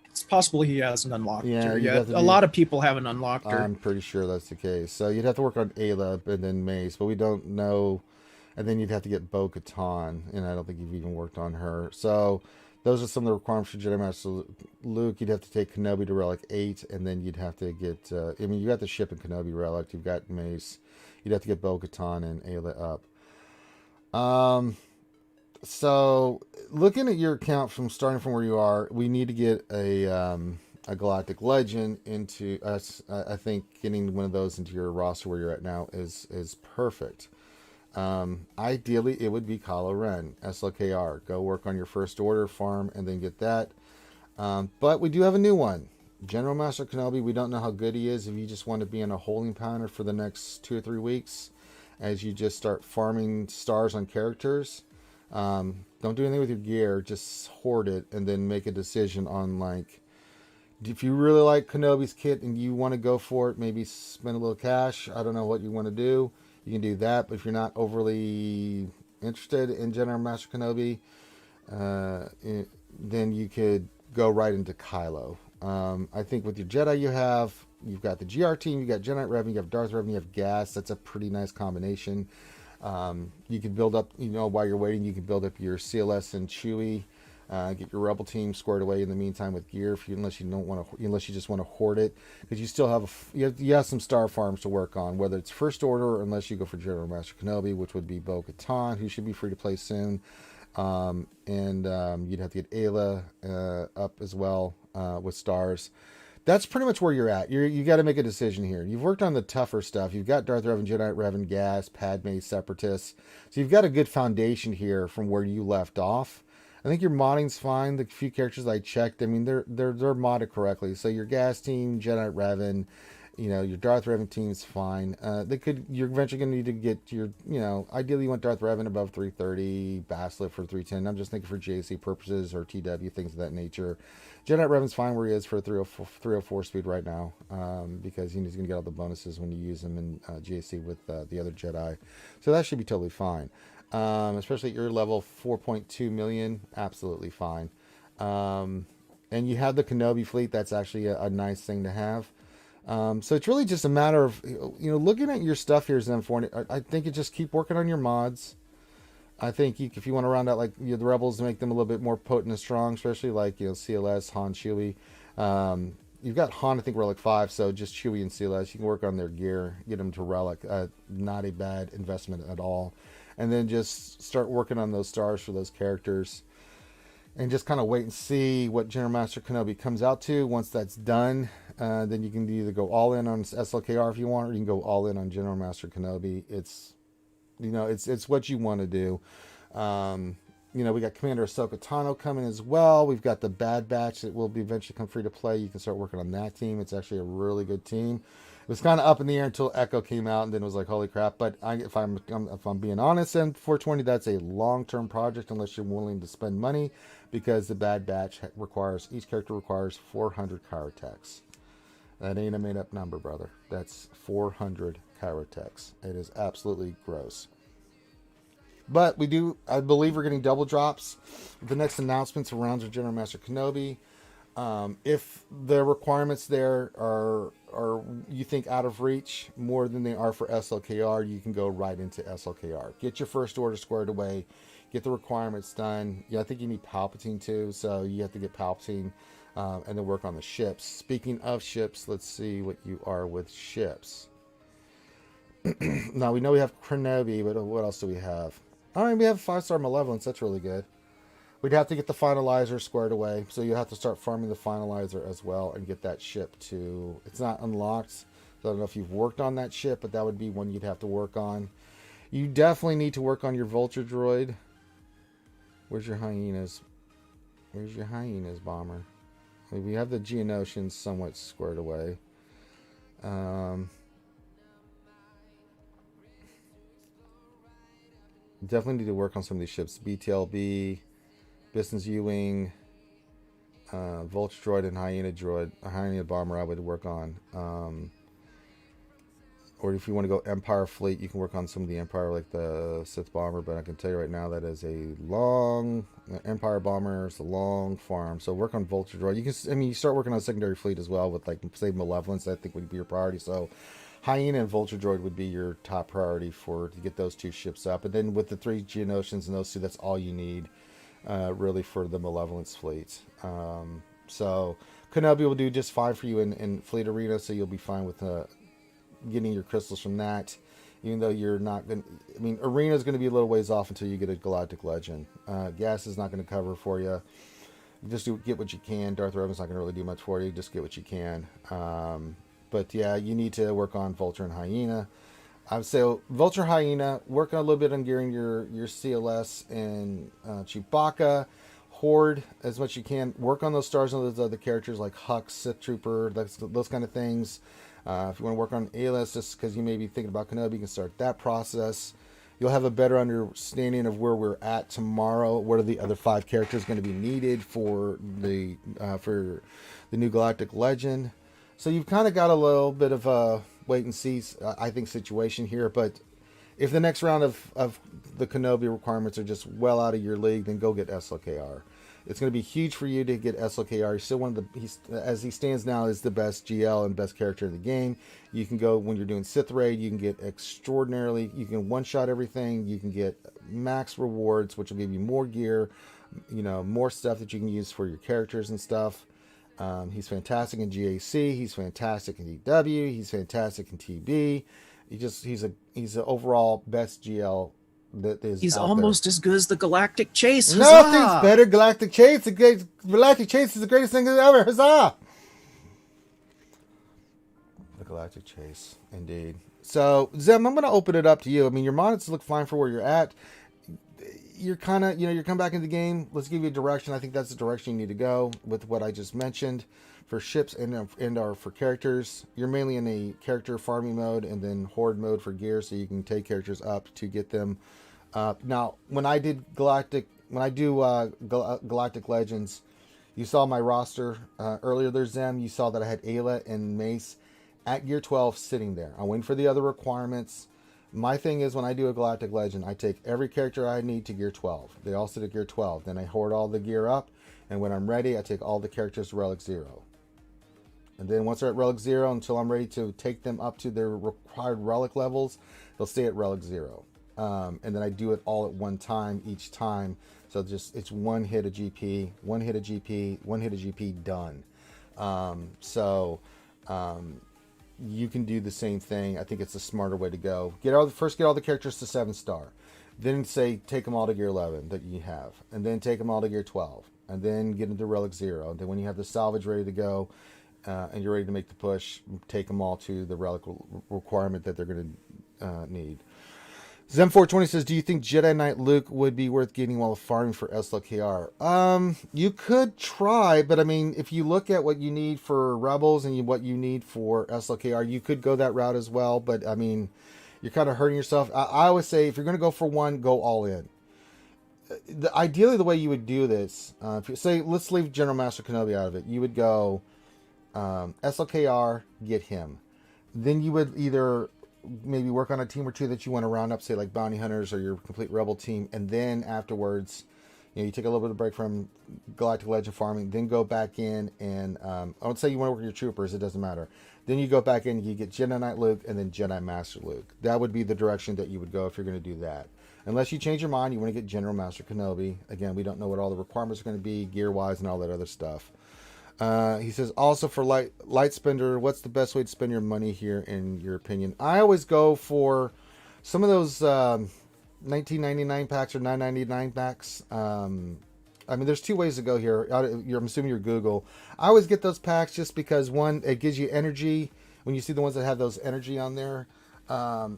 It's possible he hasn't unlocked Yeah, her you'd yet. have to A do- lot of people haven't unlocked her. I'm pretty sure that's the case. So you'd have to work on Ayla and then Mace, but we don't know. And then you'd have to get Bo-Katan, and I don't think you've even worked on her. So those are some of the requirements for Jedi Master Luke. You'd have to take Kenobi to Relic 8, and then you'd have to get... I mean, you got the ship in Kenobi Relic. You've got Mace. You'd have to get Bo-Katan and Ayla up. So looking at your account from starting from where you are, we need to get a Galactic Legend into us. I think getting one of those into your roster where you're at now is perfect. Ideally, it would be Kylo Ren, SLKR. Go work on your first order farm and then get that. But we do have a new one, General Master Kenobi. We don't know how good he is. If you just want to be in a holding pattern for the next 2 or 3 weeks, as you just start farming stars on characters. Don't do anything with your gear. Just hoard it and then make a decision on, like, if you really like Kenobi's kit and you want to go for it, maybe spend a little cash. I don't know what you want to do. You can do that, but if you're not overly interested in General Master Kenobi, then you could go right into Kylo. I think with your Jedi you've got the GR team, you've got Jedi Revan, you have Darth Revan, you have Gas. That's a pretty nice combination. You can build up, while you're waiting, you can build up your CLS and Chewie. Get your Rebel team squared away in the meantime with gear, unless you just want to hoard it, because you still have you have some star farms to work on, whether it's First Order or unless you go for General Master Kenobi, which would be Bo-Katan, who should be free to play soon, and you'd have to get Ayla up as well with stars. That's pretty much where you're at. You got to make a decision here. You've worked on the tougher stuff. You've got Darth Revan, Jedi Revan, Gas, Padme, Separatists, so you've got a good foundation here from where you left off. I think your modding's fine. The few characters I checked, I mean, they're modded correctly. So your Gas team, Jedi Revan, your Darth Revan team's fine. You're eventually going to need to get your, ideally you want Darth Revan above 330, Basilisk for 310. I'm just thinking for JC purposes or TW, things of that nature. Jedi Revan's fine where he is for 304 speed right now, because he's going to get all the bonuses when you use him in JC with the other Jedi. So that should be totally fine. Especially at your level, 4.2 million, absolutely fine. And you have the Kenobi fleet. That's actually a nice thing to have. So it's really just a matter of, looking at your stuff here, Zen4. I think you just keep working on your mods. I think if you want to round out the Rebels to make them a little bit more potent and strong, especially CLS, Han, Chewie. You've got Han, I think Relic 5, so just Chewie and CLS. You can work on their gear, get them to Relic. Not a bad investment at all. And then just start working on those stars for those characters. And just kind of wait and see what General Master Kenobi comes out to. Once that's done, then you can either go all in on SLKR if you want, or you can go all in on General Master Kenobi. It's what you want to do. We got Commander Ahsoka Tano coming as well. We've got the Bad Batch that will be eventually come free to play. You can start working on that team. It's actually a really good team. It was kind of up in the air until Echo came out, and then it was like, holy crap. But if I'm being honest, and 420, that's a long-term project unless you're willing to spend money, because the Bad Batch each character requires 400 Kyrotechs. That ain't a made-up number, brother. That's 400 Kyrotechs. It is absolutely gross. But I believe we're getting double drops. The next announcements around General Master Kenobi. If the requirements there are you think out of reach more than they are for SLKR, you can go right into SLKR. Get your first order squared away. Get the requirements done. Yeah, I think you need Palpatine too, so you have to get Palpatine and then work on the ships. Speaking of ships, let's see what you are with ships. Now we know we have Kenobi, but what else do we have? All right, we have 5-star Malevolence. That's really good. We'd have to get the finalizer squared away, so you have to start farming the finalizer as well and get that ship to... It's not unlocked, so I don't know if you've worked on that ship, but that would be one you'd have to work on. You definitely need to work on your Vulture droid. Where's your hyenas? Where's your hyenas, Bomber? I mean, we have the Geonosians somewhat squared away. Definitely need to work on some of these ships. BTLB... Bison's U-Wing, Vulture droid, and Hyena droid. A Hyena bomber I would work on. or if you want to go Empire fleet, you can work on some of the Empire, like the Sith bomber. But I can tell you right now, that is a long Empire bomber. It's a long farm. So work on Vulture Droid. You can, I mean, you start working on secondary fleet as well with, like, say, Malevolence. I think would be your priority. So Hyena and Vulture Droid would be your top priority to get those 2 ships up. And then with the 3 Geonosians and those 2, that's all you need, really, for the Malevolence fleet. So Kenobi will do just fine for you in Fleet Arena. So you'll be fine with getting your crystals from that, even though you're not going to, I mean, Arena is going to be a little ways off until you get a Galactic Legend. Gas is not going to cover for you. Just get what you can. Darth Revan's not going to really do much for you. Just get what you can. But yeah, you need to work on Vulture and Hyena. I would say Vulture, Hyena, work on a little bit on gearing your CLS and Chewbacca. Horde as much as you can. Work on those stars and those other characters like Hux, Sith Trooper, those kind of things. If you want to work on ALS, just because you may be thinking about Kenobi, you can start that process. You'll have a better understanding of where we're at tomorrow. What are the other 5 characters going to be needed for the new Galactic Legend? So you've kind of got a little bit of a wait and see, I think, situation here. But if the next round of the Kenobi requirements are just well out of your league, then go get SLKR. It's going to be huge for you to get SLKR. He's still one of as he stands now, is the best GL and best character in the game. You can go, when you're doing Sith Raid, you can get extraordinarily, you can one-shot everything. You can get max rewards, which will give you more gear, more stuff that you can use for your characters and stuff. He's fantastic in GAC. He's fantastic in DW. He's fantastic in TB. He's an overall best GL. He's almost as good as the Galactic Chase. Nothing's better. Galactic Chase. Galactic Chase is the greatest thing ever. Huzzah! The Galactic Chase, indeed. So, Zem, I'm going to open it up to you. I mean, your monitors look fine for where you're at. You're kind of, you're coming back in the game. Let's give you a direction. I think that's the direction you need to go with what I just mentioned for ships and or for characters. You're mainly in a character farming mode and then horde mode for gear, so you can take characters up to get them. Now, when I do Galactic Legends, you saw my roster earlier there, Zem. You saw that I had Ayla and Mace at gear 12 sitting there. I'm waiting for the other requirements. My thing is, when I do a Galactic Legend, I take every character I need to gear 12. They all sit at gear 12. Then I hoard all the gear up, and when I'm ready, I take all the characters to Relic 0. And then once they're at Relic 0, until I'm ready to take them up to their required Relic levels, they'll stay at Relic 0. And then I do it all at one time each time. So it's one hit of GP, one hit of GP, one hit of GP, done. You can do the same thing. I think it's a smarter way to go. First get all the characters to 7-star. Then take them all to gear 11 that you have. And then take them all to gear 12. And then get into Relic 0. And then when you have the salvage ready to go, and you're ready to make the push, take them all to the Relic requirement that they're going to need. Zem420 says, do you think Jedi Knight Luke would be worth getting while farming for SLKR? You could try, but I mean, if you look at what you need for Rebels and what you need for SLKR, you could go that route as well. But I mean, you're kind of hurting yourself. I always say, if you're going to go for one, go all in. Ideally, the way you would do this, if you say, let's leave General Master Kenobi out of it, you would go SLKR, get him. Then you would either maybe work on a team or two that you want to round up, say like Bounty Hunters or your complete Rebel team, and then afterwards, you take a little bit of break from Galactic Legend farming, then go back in and I would say you want to work with your troopers, it doesn't matter. Then you go back in, you get Jedi Knight Luke and then Jedi Master Luke. That would be the direction that you would go if you're going to do that. Unless you change your mind, you want to get General Master Kenobi. Again, we don't know what all the requirements are going to be, gear-wise and all that other stuff. He says, also for light spender, what's the best way to spend your money here in your opinion? I always go for some of those $19.99 packs or $9.99 packs. I mean, there's 2 ways to go here. I'm assuming you're Google. I always get those packs just because, one, it gives you energy when you see the ones that have those energy on there. It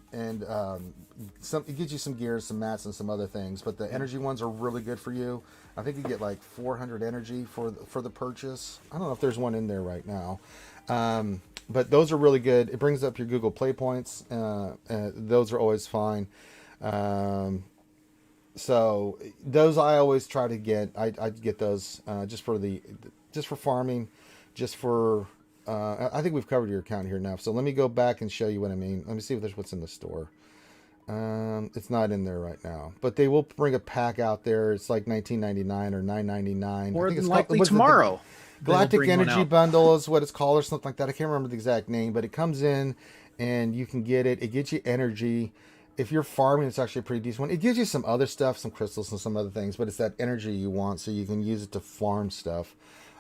gives you some gears, some mats, and some other things. But the energy ones are really good for you. I think you get like 400 energy for the purchase. I don't know if there's one in there right now. But those are really good. It brings up your Google Play points. Those are always fine. So those I always try to get. I get those just for farming, just for I think we've covered your account here now. So let me go back and show you what I mean. Let me see if there's what's in the store. It's not in there right now, but they will bring a pack out there. It's like $19.99 or $9.99. More I think than it's likely called, tomorrow. Galactic bring one Energy out. Bundle is what it's called, or something like that. I can't remember the exact name, but it comes in and you can get it. It gets you energy. If you're farming, it's actually a pretty decent one. It gives you some other stuff, some crystals and some other things, but it's that energy you want, so you can use it to farm stuff.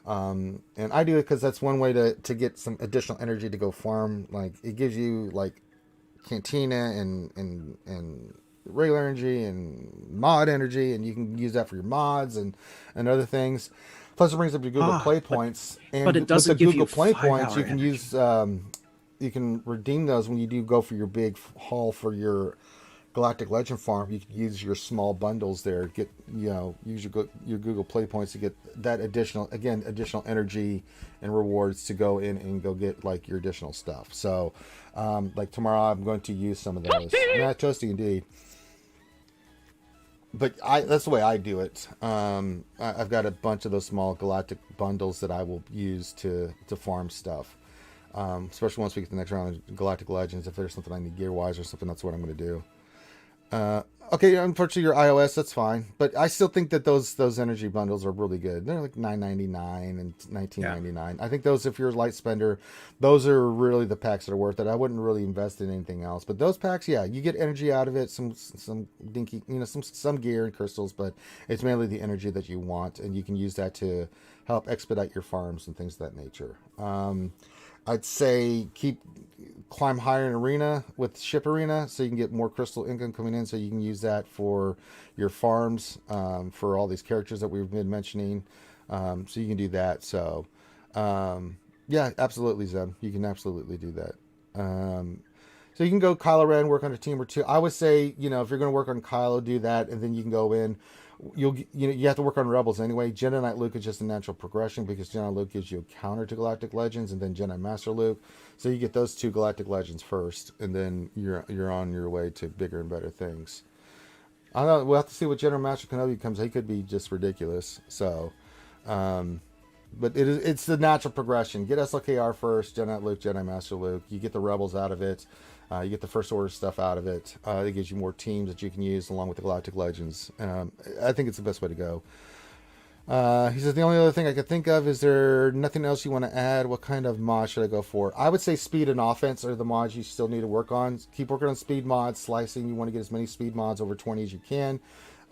And I do it because that's one way to get some additional energy to go farm. Like, it gives you like Cantina and regular energy and mod energy, and you can use that for your mods and other things. Plus, it brings up your Google Play points, and but it doesn't with the give Google you Play 5 points, hour you can use you can redeem those when you do go for your big haul for your Galactic Legend farm. You can use your small bundles there. Get use your Google Play points to get that additional energy and rewards to go in and go get like your additional stuff. So, like tomorrow, I'm going to use some of those. Yeah, toasty indeed. But that's the way I do it. I've got a bunch of those small galactic bundles that I will use to farm stuff. Especially once we get the next round of Galactic Legends. If there's something I need gear-wise or something, that's what I'm going to do. Okay, unfortunately, your iOS, that's fine. But I still think that those energy bundles are really good. They're like $9.99 and $19.99. Yeah. I think those, if you're a light spender, those are really the packs that are worth it. I wouldn't really invest in anything else. But those packs, yeah, you get energy out of it, some dinky, some gear and crystals, but it's mainly the energy that you want, and you can use that to help expedite your farms and things of that nature. I'd say climb higher in arena with ship arena, so you can get more crystal income coming in, so you can use that for your farms, for all these characters that we've been mentioning. So you can do that. So yeah, absolutely, Zem, you can absolutely do that. So you can go Kylo Ren, work on a team or two. I would say, if you're going to work on Kylo, do that, and then you can go in. You have to work on Rebels anyway. Jedi Knight Luke is just a natural progression, because Jedi Knight Luke gives you a counter to Galactic Legends, and then Jedi Master Luke. So you get those two Galactic Legends first, and then you're on your way to bigger and better things. I don't know. We'll have to see what General Master Kenobi comes. He could be just ridiculous. So, but it's the natural progression. Get SLKR first, Jedi Knight Luke, Jedi Master Luke. You get the Rebels out of it. You get the First Order stuff out of it. It gives you more teams that you can use along with the Galactic Legends. I think it's the best way to go. He says, the only other thing I could think of, is there nothing else you want to add? What kind of mod should I go for? I would say speed and offense are the mods you still need to work on. Keep working on speed mods, slicing. You want to get as many speed mods over 20 as you can.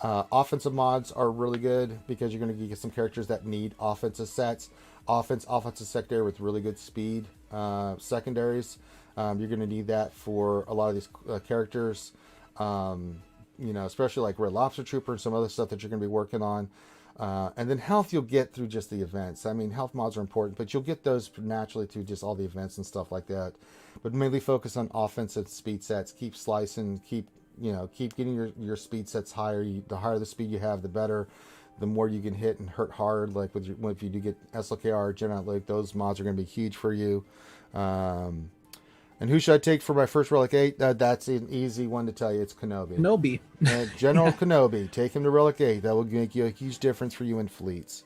Offensive mods are really good, because you're going to get some characters that need offensive sets. Offensive secondary with really good speed secondaries. You're going to need that for a lot of these characters, especially like Red Lobster Trooper and some other stuff that you're going to be working on. And then health you'll get through just the events. I mean, health mods are important, but you'll get those naturally through just all the events and stuff like that. But mainly focus on offensive speed sets. Keep slicing. Keep getting your speed sets higher. The higher the speed you have, the better. The more you can hit and hurt hard. Like if you do get SLKR or Jedi Knight Luke, those mods are going to be huge for you. And who should I take for my first Relic 8? That's an easy one to tell you. It's Kenobi. General Kenobi. Take him to Relic 8. That will make you a huge difference for you in fleets.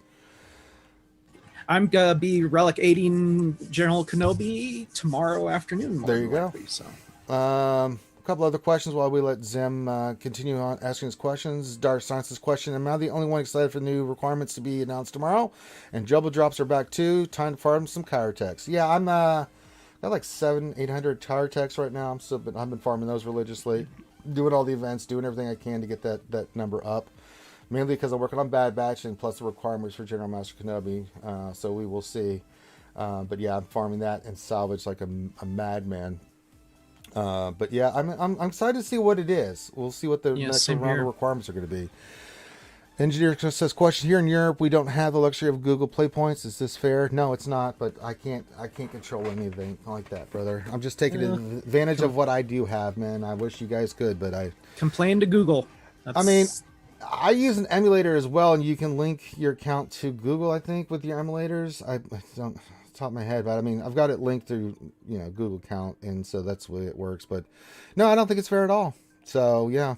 I'm going to be Relic 8ing General Kenobi tomorrow afternoon. There you go. Likely, so. A couple other questions while we let Zim continue on asking his questions. Dark Science's question: am I the only one excited for new requirements to be announced tomorrow? And Jumbo Drops are back too. Time to farm some Kyrotechs. Yeah, I'm got like 700-800 Kyrotechs right now. I've been farming those religiously, doing all the events, doing everything I can to get that number up. Mainly because I'm working on Bad Batch, and plus the requirements for General Master Kenobi. So we will see. But yeah, I'm farming that and salvage like a madman. But yeah, I'm excited to see what it is. We'll see what the next round of requirements are going to be. Engineer says, question: here in Europe, we don't have the luxury of Google Play points. Is this fair? No, it's not. But I can't control anything like that, brother. I'm just taking advantage of what I do have, man. I wish you guys could, but I complain to Google. I mean, I use an emulator as well, and you can link your account to Google, I think, with your emulators. I don't top of my head, but I mean, I've got it linked through Google account, and so that's the way it works. But no, I don't think it's fair at all. So yeah.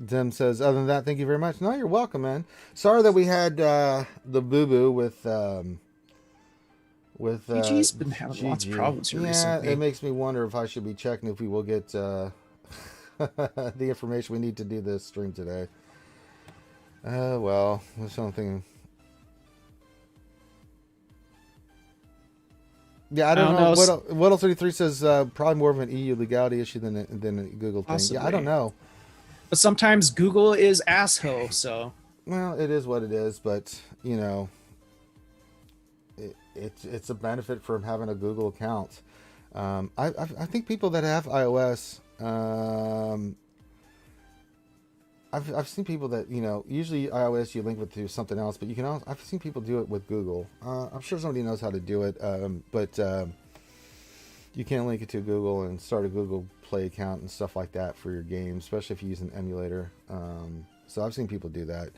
Dim says, other than that, thank you very much. No, you're welcome, man. Sorry that we had the boo-boo with GG's been having lots of problems here recently. It makes me wonder if I should be checking if we will get the information we need to do this stream today. Well, there's something. Yeah, I don't know. What else 33 says probably more of an EU legality issue than a Google thing. Possibly. Yeah, I don't know. But sometimes Google is asshole, so. Well, it is what it is, but you know, it's a benefit from having a Google account. I think people that have iOS, I've seen people that, you know, usually iOS you link it to something else, but you can also, I've seen people do it with Google. I'm sure somebody knows how to do it, but you can link it to Google and start a Google Play account and stuff like that for your game, especially if you use an emulator. So I've seen people do that.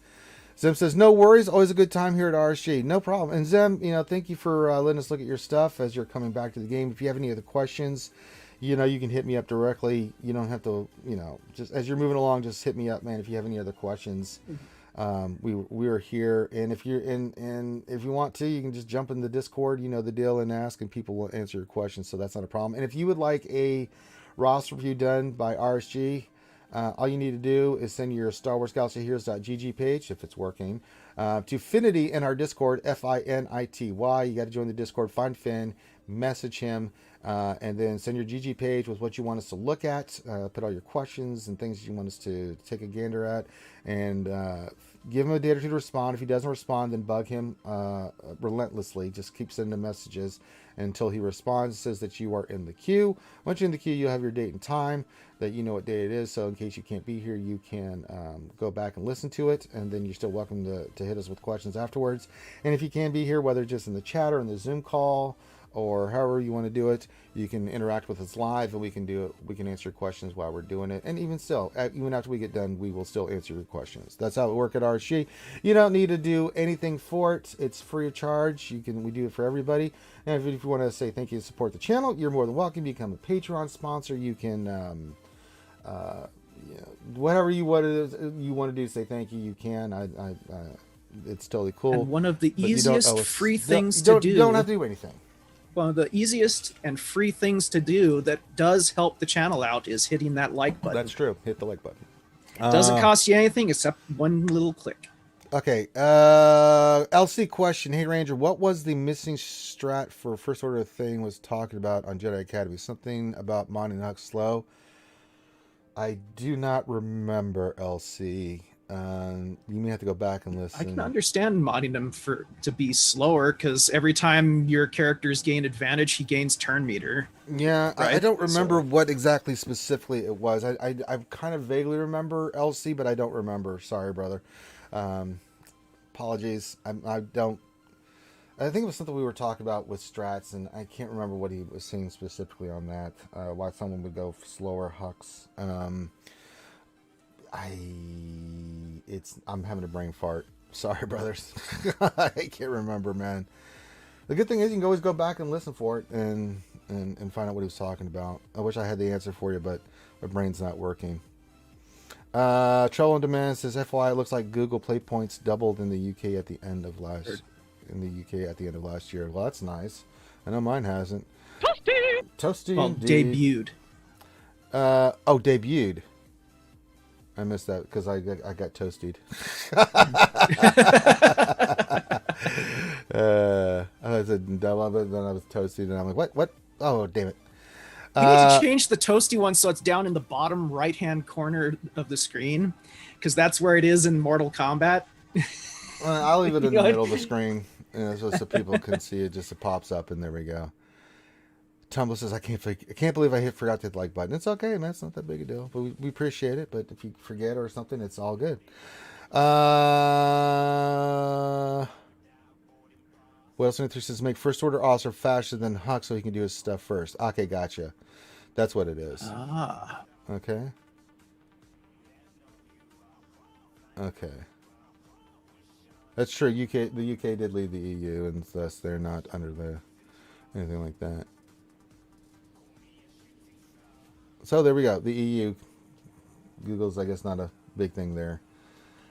Zem says, no worries, always a good time here at RSG. No problem. And Zem, you know, thank you for letting us look at your stuff as you're coming back to the game. If you have any other questions, you know, you can hit me up directly. You don't have to, you know, just as you're moving along, just hit me up, man. If you have any other questions, we are here. And if you're and if you want to, you can just jump in the Discord. You know the deal, and ask, and people will answer your questions. So that's not a problem. And if you would like a roster review done by RSG, all you need to do is send your Star Wars Galaxy Heroes.gg page, if it's working, to Finity in our Discord, Finity. You got to join the Discord, find Finn, message him, and then send your GG page with what you want us to look at, put all your questions and things you want us to take a gander at, and give him a day or two to respond. If he doesn't respond, then bug him relentlessly. Just keep sending him messages until he responds, says that you are in the queue. Once you're in the queue, you'll have your date and time that you know what day it is. So in case you can't be here, you can go back and listen to it, and then you're still welcome to hit us with questions afterwards. And if you can be here, whether just in the chat or in the Zoom call, or however you want to do it, you can interact with us live, and we can do it. We can answer your questions while we're doing it, and even still, even after we get done, we will still answer your questions. That's how it works at RSG. You don't need to do anything for it. It's free of charge. We do it for everybody. And if you want to say thank you to support the channel, you're more than welcome. Become a Patreon sponsor. You can, whatever you want to do, say thank you. You can. It's totally cool. And one of the easiest free things to do. You don't have to do anything. One of the easiest and free things to do that does help the channel out is hitting that like button. That's true. Hit the like button. It doesn't cost you anything except one little click. Okay. LC question. Hey, Ranger, what was the missing strat for First Order thing was talking about on Jedi Academy? Something about Mon and Hux slow? I do not remember, LC. You may have to go back and listen. I can understand modding them to be slower, because every time your characters gain advantage, he gains turn meter. Yeah, right? I don't remember what exactly specifically it was. I kind of vaguely remember LC, but I don't remember. Sorry, brother. Apologies. I don't. I think it was something we were talking about with strats, and I can't remember what he was saying specifically on that. Why someone would go slower Hux. I'm having a brain fart. Sorry, brothers. I can't remember, man. The good thing is you can always go back and listen for it and find out what he was talking about. I wish I had the answer for you, but my brain's not working. Trouble on Demand says, FYI, it looks like Google Play points doubled in the UK at the end of last year. Well, that's nice. I know mine hasn't. Toasty. Well, debuted. Debuted. I missed that because I got toasted. I said double, but then I was toasted, and I'm like, what? Oh, damn it! You need to change the toasty one so it's down in the bottom right-hand corner of the screen, because that's where it is in Mortal Kombat. I'll leave it in the middle of the screen, so people can see it. Just it pops up, and there we go. Tumble says, I can't believe I forgot to hit the like button. It's okay, man. It's not that big a deal. But we appreciate it. But if you forget or something, it's all good. Well, 73 says, make First Order officer faster than Huck so he can do his stuff first. Okay, gotcha. That's what it is. Okay. That's true. The UK did leave the EU, and thus they're not under anything like that. So there we go. The EU, Google's, I guess, not big thing there.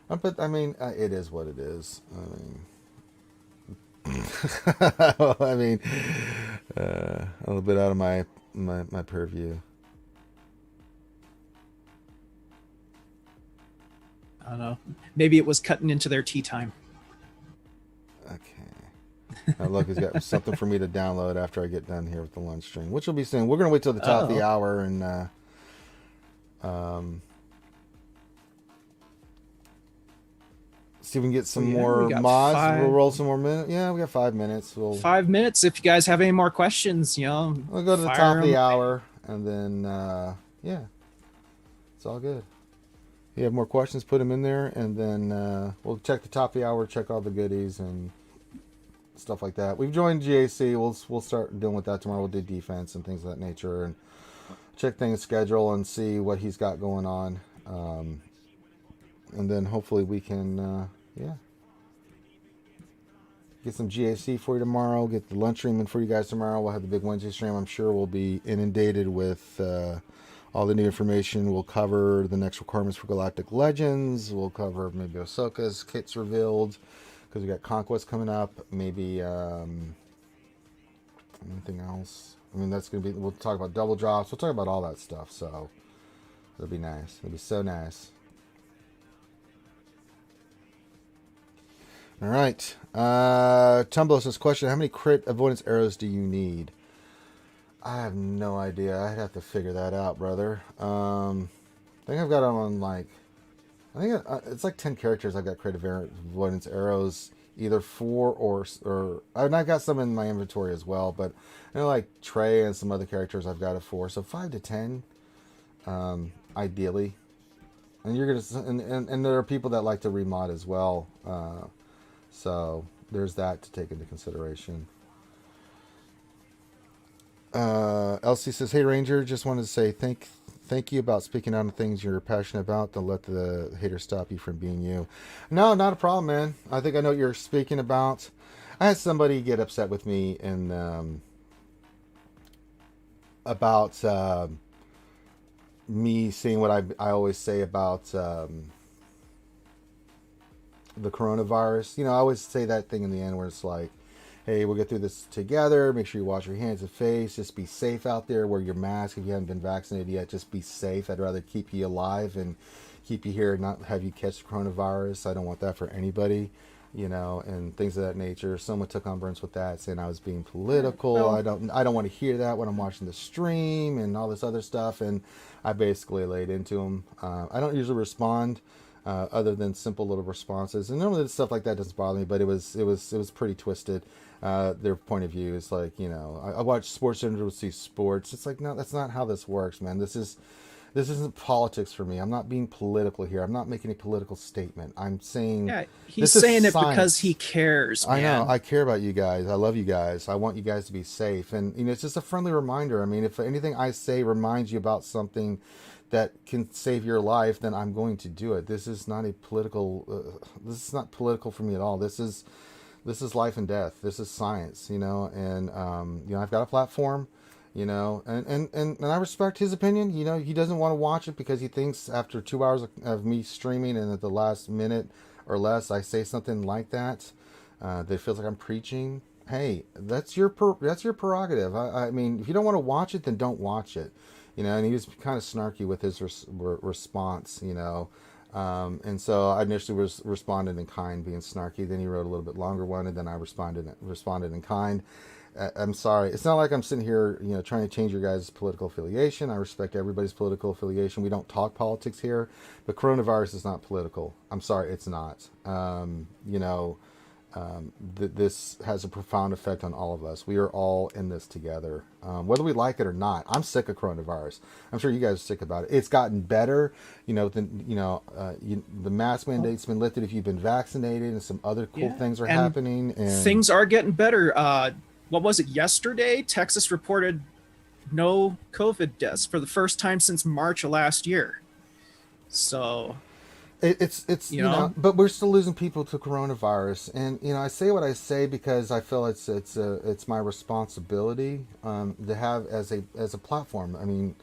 But I mean, it is what it is. I mean, a little bit out of my purview. I don't know. Maybe it was cutting into their tea time. Okay. Now look, he's got something for me to download after I get done here with the lunch stream, which will be soon. We're gonna wait till the top of the hour and see if we can get some more mods. We'll roll some more minutes. Yeah, we got 5 minutes. 5 minutes. If you guys have any more questions, we'll go to the top of the hour, and then yeah, it's all good. If you have more questions, put them in there, and then we'll check the top of the hour, check all the goodies and stuff like that. We've joined GAC. We'll start dealing with that tomorrow. We'll do defense and things of that nature, and check things schedule and see what he's got going on. And then hopefully we can get some GAC for you tomorrow, get the lunch stream in for you guys tomorrow. We'll have the big Wednesday stream. I'm sure we'll be inundated with all the new information. We'll cover the next requirements for Galactic Legends. We'll cover maybe Ahsoka's kits revealed, because we got Conquest coming up. Maybe anything else. I mean, that's going to be, we'll talk about double drops. We'll talk about all that stuff. So it'll be nice. It'll be so nice. All right. Tumbo says, question, how many crit avoidance arrows do you need? I have no idea. I'd have to figure that out, brother. I think I've got them on like, I think it's like 10 characters. I've got crit avoidance arrows, either 4 or I've got some in my inventory as well, but I know like Trey and some other characters I've got it for. So 5 to 10, ideally. And you're gonna, and there are people that like to remod as well. So there's that to take into consideration. Elsie says, hey Ranger, just wanted to say thank you about speaking out on things you're passionate about. Don't let the haters stop you from being you. No, not a problem, man. I think I know what you're speaking about. I had somebody get upset with me and about me saying what I always say about the coronavirus. You know, I always say that thing in the end where it's like, hey, we'll get through this together. Make sure you wash your hands and face. Just be safe out there. Wear your mask if you haven't been vaccinated yet. Just be safe. I'd rather keep you alive and keep you here and not have you catch the coronavirus. I don't want that for anybody, you know, and things of that nature. Someone took umbrance with that, saying I was being political. Well, I don't want to hear that when I'm watching the stream and all this other stuff. And I basically laid into them. I don't usually respond. Other than simple little responses, and normally stuff like that doesn't bother me, but it was pretty twisted. Their point of view is like, you know, I watch Sports Center to see sports. It's like, no, that's not how this works, man. This isn't politics for me. I'm not being political here. I'm not making a political statement. I'm saying, yeah, he's saying it because he cares, man. I know. I care about you guys. I love you guys. I want you guys to be safe, and you know, it's just a friendly reminder. I mean, if anything I say reminds you about something that can save your life, then I'm going to do it. This is not a political. This is not political for me at all. This is life and death. This is science, you know. And you know, I've got a platform, you know, and I respect his opinion. You know, he doesn't want to watch it because he thinks after 2 hours of me streaming and at the last minute or less I say something like that, that feels like I'm preaching. Hey, that's your prerogative. I mean, if you don't want to watch it, then don't watch it. You know, and he was kind of snarky with his response, you know. And so I initially responded in kind, being snarky. Then he wrote a little bit longer one, and then I responded in kind. I'm sorry. It's not like I'm sitting here, you know, trying to change your guys' political affiliation. I respect everybody's political affiliation. We don't talk politics here. But coronavirus is not political. I'm sorry, it's not. You know, this has a profound effect on all of us. We are all in this together, whether we like it or not. I'm sick of coronavirus. I'm sure you guys are sick about it. It's gotten better, you know. The mask mandate's been lifted if you've been vaccinated, and some other cool things are happening. And things are getting better. What was it? Yesterday, Texas reported no COVID deaths for the first time since March of last year. So. It's you know, but we're still losing people to coronavirus, and you know, I say what I say because I feel it's my responsibility to have as a platform. I mean,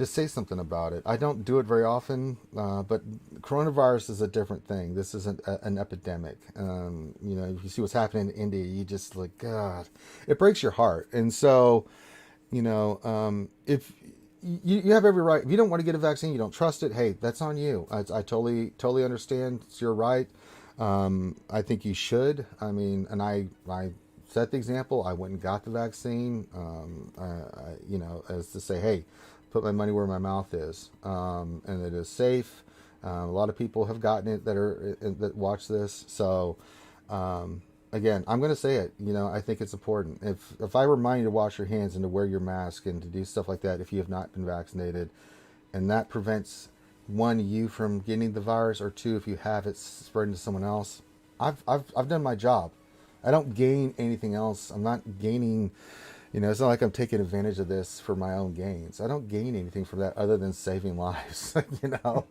just say something about it. I don't do it very often, but coronavirus is a different thing. This isn't an epidemic. You know, if you see what's happening in India, you just like, God, it breaks your heart. And so, you know, if you have every right, if you don't want to get a vaccine, you don't trust it, hey, that's on you. I totally understand. It's your right. I think you should. I mean, and I set the example. I went and got the vaccine, you know, as to say, hey, put my money where my mouth is, and it is safe. A lot of people have gotten it that watch this. So, again, I'm going to say it. You know, I think it's important. If I remind you to wash your hands and to wear your mask and to do stuff like that, if you have not been vaccinated, and that prevents one, you from getting the virus, or two, if you have it, spreading to someone else, I've done my job. I don't gain anything else. I'm not gaining, you know, it's not like I'm taking advantage of this for my own gains. I don't gain anything from that other than saving lives. You know,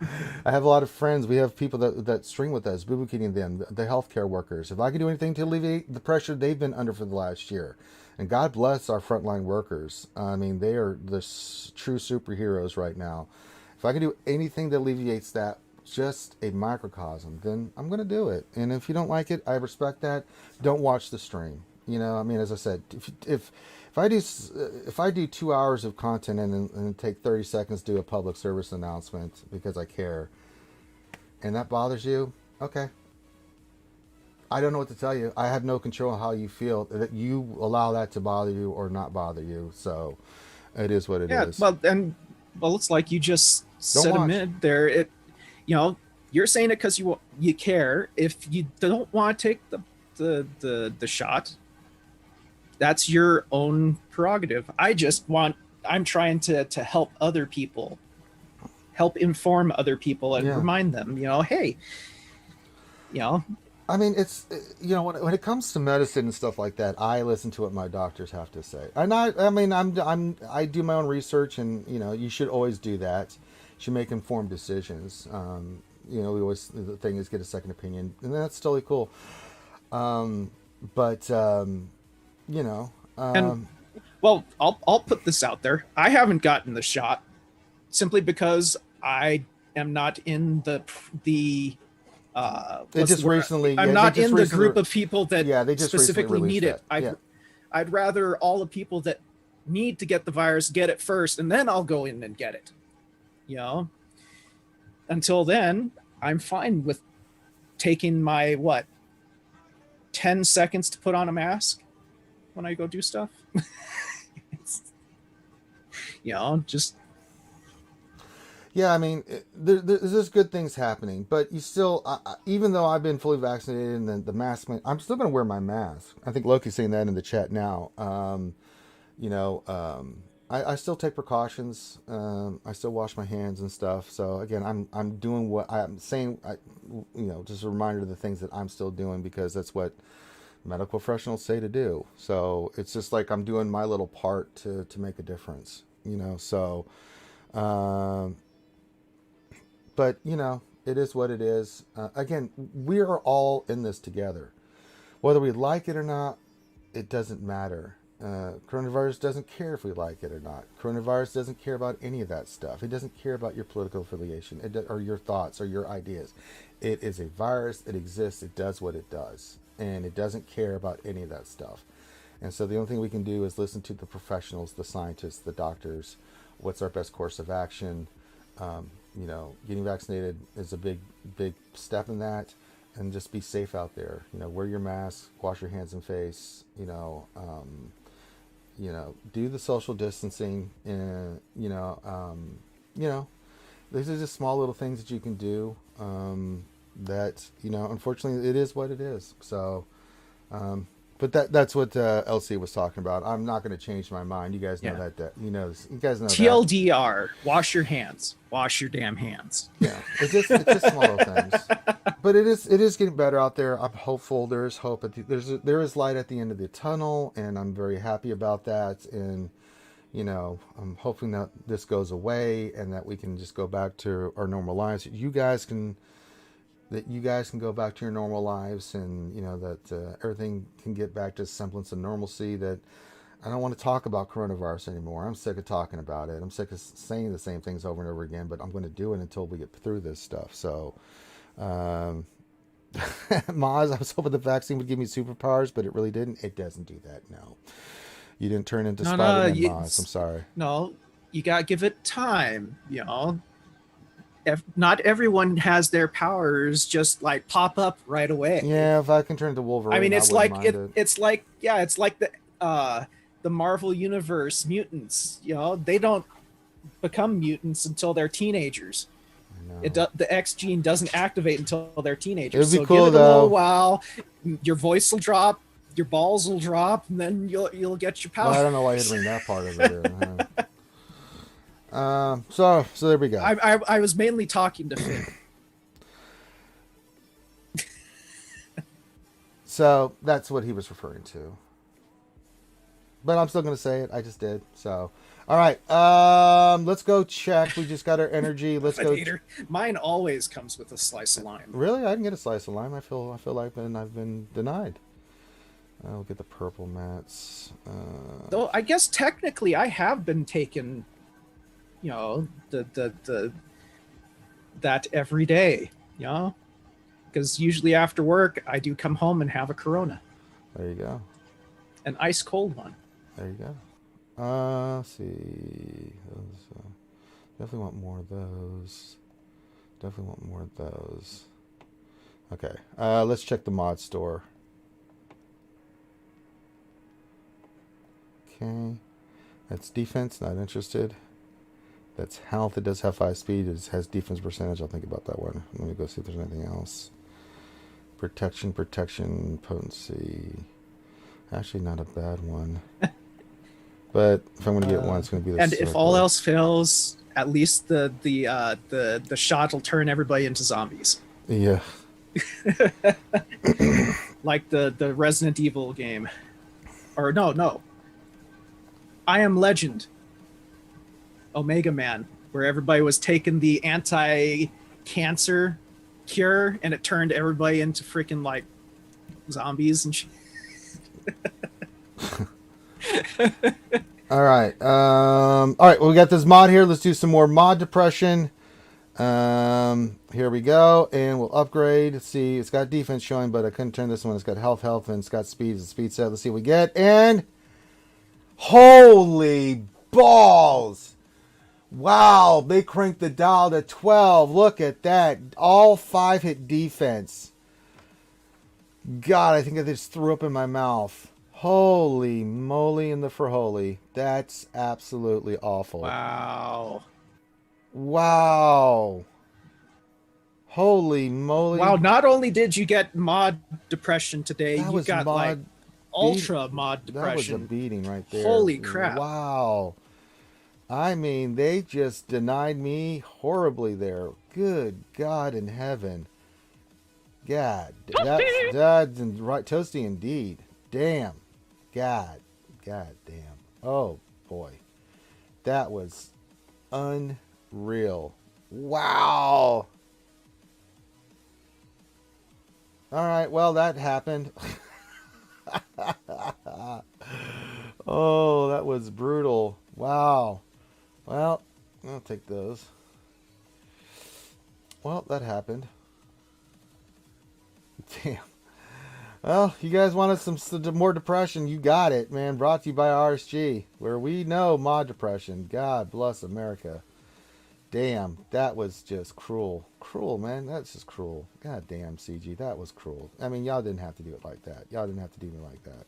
I have a lot of friends. We have people that string with us, Boo Boo Kitty and them, the healthcare workers. If I can do anything to alleviate the pressure they've been under for the last year, and God bless our frontline workers. I mean, they are the true superheroes right now. If I can do anything that alleviates that, just a microcosm, then I'm going to do it. And if you don't like it, I respect that. Don't watch the stream. You know, I mean, as I said, if I do 2 hours of content and take 30 seconds to do a public service announcement because I care, and that bothers you, okay. I don't know what to tell you. I have no control on how you feel, that you allow that to bother you or not bother you. So it is what it is. Well, it's like you just said a minute there. You know, you're saying it because you care. If you don't want to take the shot, that's your own prerogative. I'm trying to help other people, help inform other people and remind them, you know, hey, you know. I mean, it's, you know, when it comes to medicine and stuff like that, I listen to what my doctors have to say. And I do my own research, and, you know, you should always do that. You should make informed decisions. You know, the thing is get a second opinion, and that's totally cool. But you know, and well, I'll put this out there. I haven't gotten the shot simply because I am not in the I'm not in the group of people that they just specifically need it. Yeah. I'd rather all the people that need to get the virus get it first, and then I'll go in and get it. You know, until then, I'm fine with taking my 10 seconds to put on a mask when I go do stuff. You know, just. Yeah, I mean, there's good things happening, but you still, even though I've been fully vaccinated and the mask, I'm still going to wear my mask. I think Loki's saying that in the chat now. You know, I still take precautions. I still wash my hands and stuff. So again, I'm doing what I'm saying. You know, just a reminder of the things that I'm still doing, because that's what medical professionals say to do. So it's just like I'm doing my little part to make a difference. You know, so. But, you know, it is what it is. Again, we are all in this together. Whether we like it or not, it doesn't matter. Coronavirus doesn't care if we like it or not. Coronavirus doesn't care about any of that stuff. It doesn't care about your political affiliation or your thoughts or your ideas. It is a virus. It exists. It does what it does. And it doesn't care about any of that stuff. And so the only thing we can do is listen to the professionals, the scientists, the doctors. What's our best course of action? You know, getting vaccinated is a big step in that, and just be safe out there. You know, wear your mask, wash your hands and face. You know, do the social distancing. And you know, these are just small little things that you can do. That, you know, unfortunately, it is what it is. So. But that's what LC was talking about. I'm not going to change my mind. You guys know that. You guys know TLDR. That. Wash your hands. Wash your damn hands. Yeah, it's just small little things. But it is getting better out there. I'm hopeful. There is hope. There is light at the end of the tunnel, and I'm very happy about that. And you know, I'm hoping that this goes away and that we can just go back to our normal lives. You guys can go back to your normal lives, and you know that everything can get back to semblance of normalcy. That I don't want to talk about coronavirus anymore. I'm sick of talking about it. I'm sick of saying the same things over and over again, but I'm going to do it until we get through this stuff. So, Maz, I was hoping the vaccine would give me superpowers, but it really didn't. It doesn't do that, no. You didn't turn into Spider-Man, Maz. I'm sorry. No, you got to give it time, Not everyone has their powers just like pop up right away. Yeah, if I can turn into Wolverine, I mean, it's like it's like the Marvel Universe mutants. They don't become mutants until they're teenagers. The X gene doesn't activate until they're teenagers. It'd be cool, give it though. a little while. Your voice will drop, your balls will drop, and then you'll get your power. Well, I don't know why you had to bring that part of it in. So there we go. I was mainly talking to Finn. So that's what he was referring to. But I'm still going to say it. I just did. So, all right. Let's go check. We just got our energy. Let's go. Mine always comes with a slice of lime. Really? I didn't get a slice of lime. I feel like I've been denied. I'll get the purple mats. Though I guess technically I have been taking, that every day, because usually after work I do come home and have a Corona. There you go. An ice cold one. There you go. Let's see. Those, definitely want more of those. Definitely want more of those. Okay. Let's check the mod store. Okay. That's defense. Not interested. That's health. It does have 5 speed. It has defense percentage. I'll think about that one. Let me go see if there's anything else. Protection, potency. Actually, not a bad one. But if I'm going to get one, it's going to be the And circle. if all else fails, at least the shot will turn everybody into zombies. Yeah. Like the Resident Evil game. Or no. I Am Legend. Omega Man, where everybody was taking the anti-cancer cure and it turned everybody into freaking like zombies and shit. All right. All right. Well, we got this mod here. Let's do some more mod depression. Here we go, and we'll upgrade. Let's see, it's got defense showing, but I couldn't turn this one. It's got health, and it's got speed. It's a speed set. Let's see what we get. And holy balls! Wow, they cranked the dial to 12. Look at that. All 5 hit defense. God, I think I just threw up in my mouth. Holy moly in the frijoles. That's absolutely awful. Wow. Holy moly. Wow, not only did you get mod depression today, you got like ultra mod depression. That was a beating right there. Holy crap. Wow. I mean, they just denied me horribly there. Good God in heaven. God. That's right. Toasty indeed. Damn. God damn. Oh, boy. That was unreal. Wow. All right. Well, that happened. Oh, that was brutal. Wow. Well, I'll take those. Well, that happened. Damn. Well, you guys wanted some more depression. You got it, man. Brought to you by RSG, where we know mod depression. God bless America. Damn, that was just cruel. Cruel, man. That's just cruel. God damn, CG. That was cruel. I mean, y'all didn't have to do it like that. Y'all didn't have to do me like that.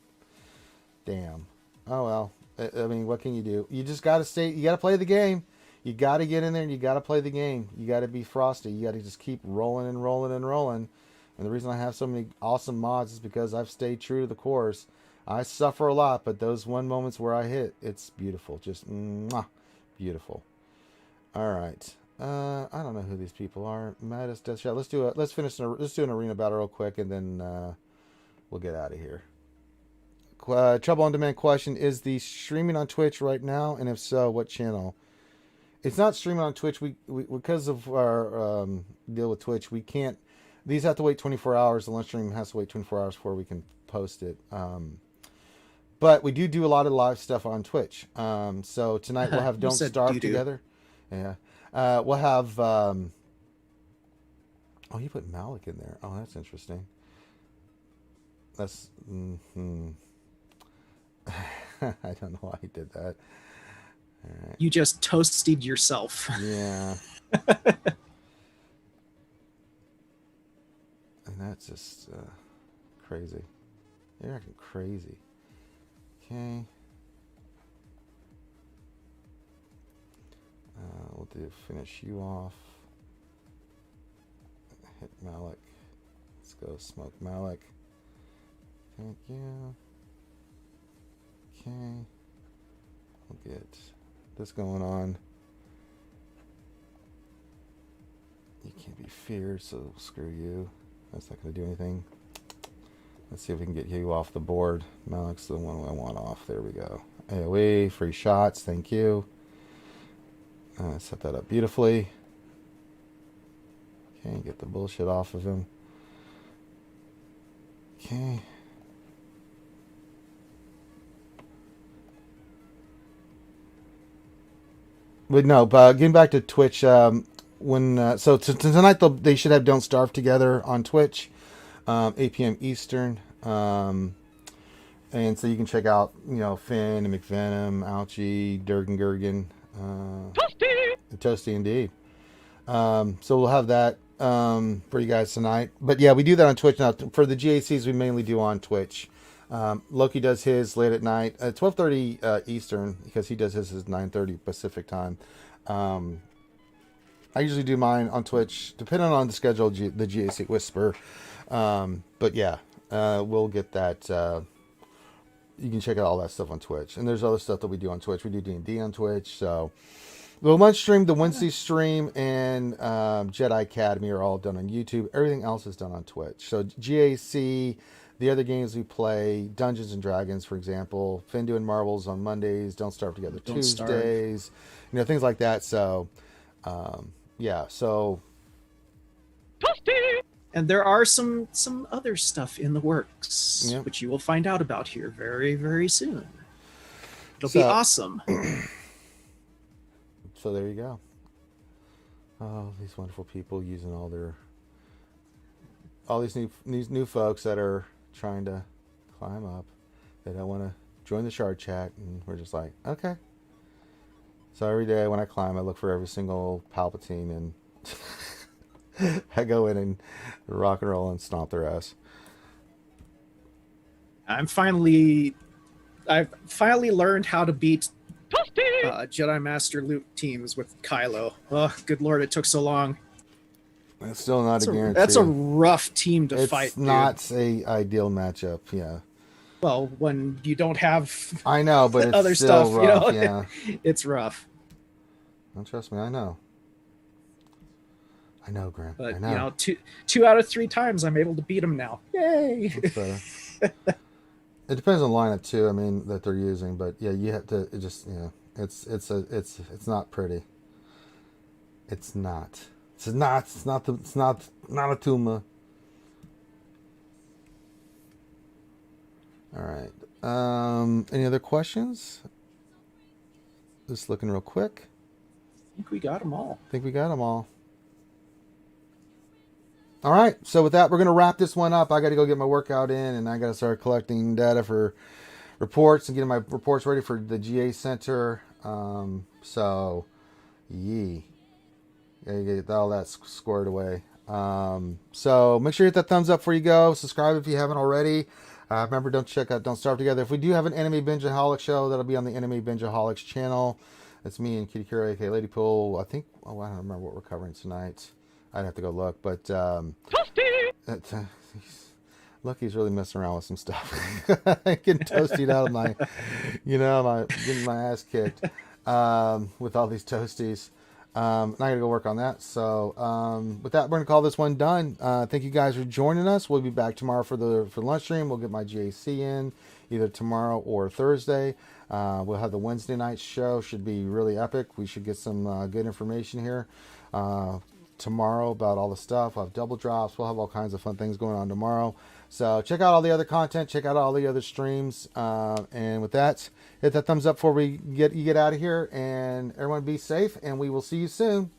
Damn. Oh, well. I mean, what can you do? You just got to stay. You got to play the game. You got to get in there and you got to play the game. You got to be frosty. You got to just keep rolling and rolling and rolling. And the reason I have so many awesome mods is because I've stayed true to the course. I suffer a lot, but those one moments where I hit, it's beautiful. Just mwah, beautiful. All right. I don't know who these people are. Maddest Death Shot. Let's do an arena battle real quick, and then we'll get out of here. Trouble on Demand question: is the streaming on Twitch right now? And if so, what channel? It's not streaming on Twitch. We because of our deal with Twitch, we can't. These have to wait 24 hours. The lunch stream has to wait 24 hours before we can post it. But we do a lot of live stuff on Twitch. So tonight we'll have Don't Starve doo-doo. together. Yeah. We'll have... oh, you put Malik in there. Oh, that's interesting. That's... I don't know why he did that. All right. You just toasted yourself. Yeah. And that's just crazy. You're acting crazy. Okay. We'll do finish you off. Hit Malik. Let's go smoke Malik. Thank you. Okay. We'll get this going on. You can't be feared, so screw you. That's not going to do anything. Let's see if we can get you off the board. Malik's the one I want off. There we go. AoE, free shots. Thank you. Set that up beautifully. Okay, get the bullshit off of him. Okay. But no, but getting back to Twitch, so tonight they should have Don't Starve together on Twitch, 8 p.m. Eastern, and so you can check out, Finn and McVenom, Ouchie, Durgan Gurgan, Toasty indeed. So we'll have that for you guys tonight. But yeah, we do that on Twitch now. For the GACs, we mainly do on Twitch. Loki does his late at night at 12:30 Eastern, because he does his 9:30 Pacific time. I usually do mine on Twitch, depending on the schedule, the GAC Whisper. But yeah, we'll get that. You can check out all that stuff on Twitch, and there's other stuff that we do on Twitch. We do D&D on Twitch, so the lunch stream, the Wednesday stream, and Jedi Academy are all done on YouTube. Everything else is done on Twitch. So GAC. The other games we play, Dungeons and Dragons, for example, Finn doing Marbles on Mondays, Don't Starve Together Tuesdays, things like that. So, yeah, so. And there are some other stuff in the works, Yep. which you will find out about here very, very soon. It'll be awesome. So there you go. Oh, these wonderful people using all these new folks that are trying to climb up. They don't want to join the shard chat, and we're just like, okay. So every day when I climb, I look for every single Palpatine, and I go in and rock and roll and stomp their ass. I've finally learned how to beat Jedi Master Luke teams with Kylo. Oh, good lord, it took so long. It's still not a guarantee. That's a rough team to fight. It's not an ideal matchup, yeah. Well, when you don't have I know, but it's other still stuff, rough, yeah. It's rough. Don't trust me, I know. I know, Graham. But I know. two out of 3 times I'm able to beat him now. Yay! That's better. It depends on the lineup too. I mean, that they're using, but yeah, you have to. It's not pretty. It's not. It's not a tumor. All right. Any other questions? Just looking real quick. I think we got them all. All right. So with that, we're going to wrap this one up. I got to go get my workout in, and I got to start collecting data for reports and getting my reports ready for the GA Center. So, gotta get all that squared away. So make sure you hit that thumbs up before you go. Subscribe if you haven't already. Remember, don't Starve Together. If we do have an Enemy Bingeaholics show, that'll be on the Enemy Bingeaholics channel. It's me and Kitty Cura, aka Lady Pool. I don't remember what we're covering tonight. I'd have to go look, but Lucky's really messing around with some stuff. Getting toasted out of my, getting my ass kicked with all these toasties. And I gotta go work on that. So with that, we're gonna call this one done. Thank you guys for joining us. We'll be back tomorrow for the lunch stream. We'll get my GAC in either tomorrow or Thursday. We'll have the Wednesday night show. Should be really epic. We should get some good information here tomorrow about all the stuff. We'll have double drops. We'll have all kinds of fun things going on tomorrow. So check out all the other content. Check out all the other streams. And with that, hit that thumbs up before we get out of here. And everyone be safe. And we will see you soon.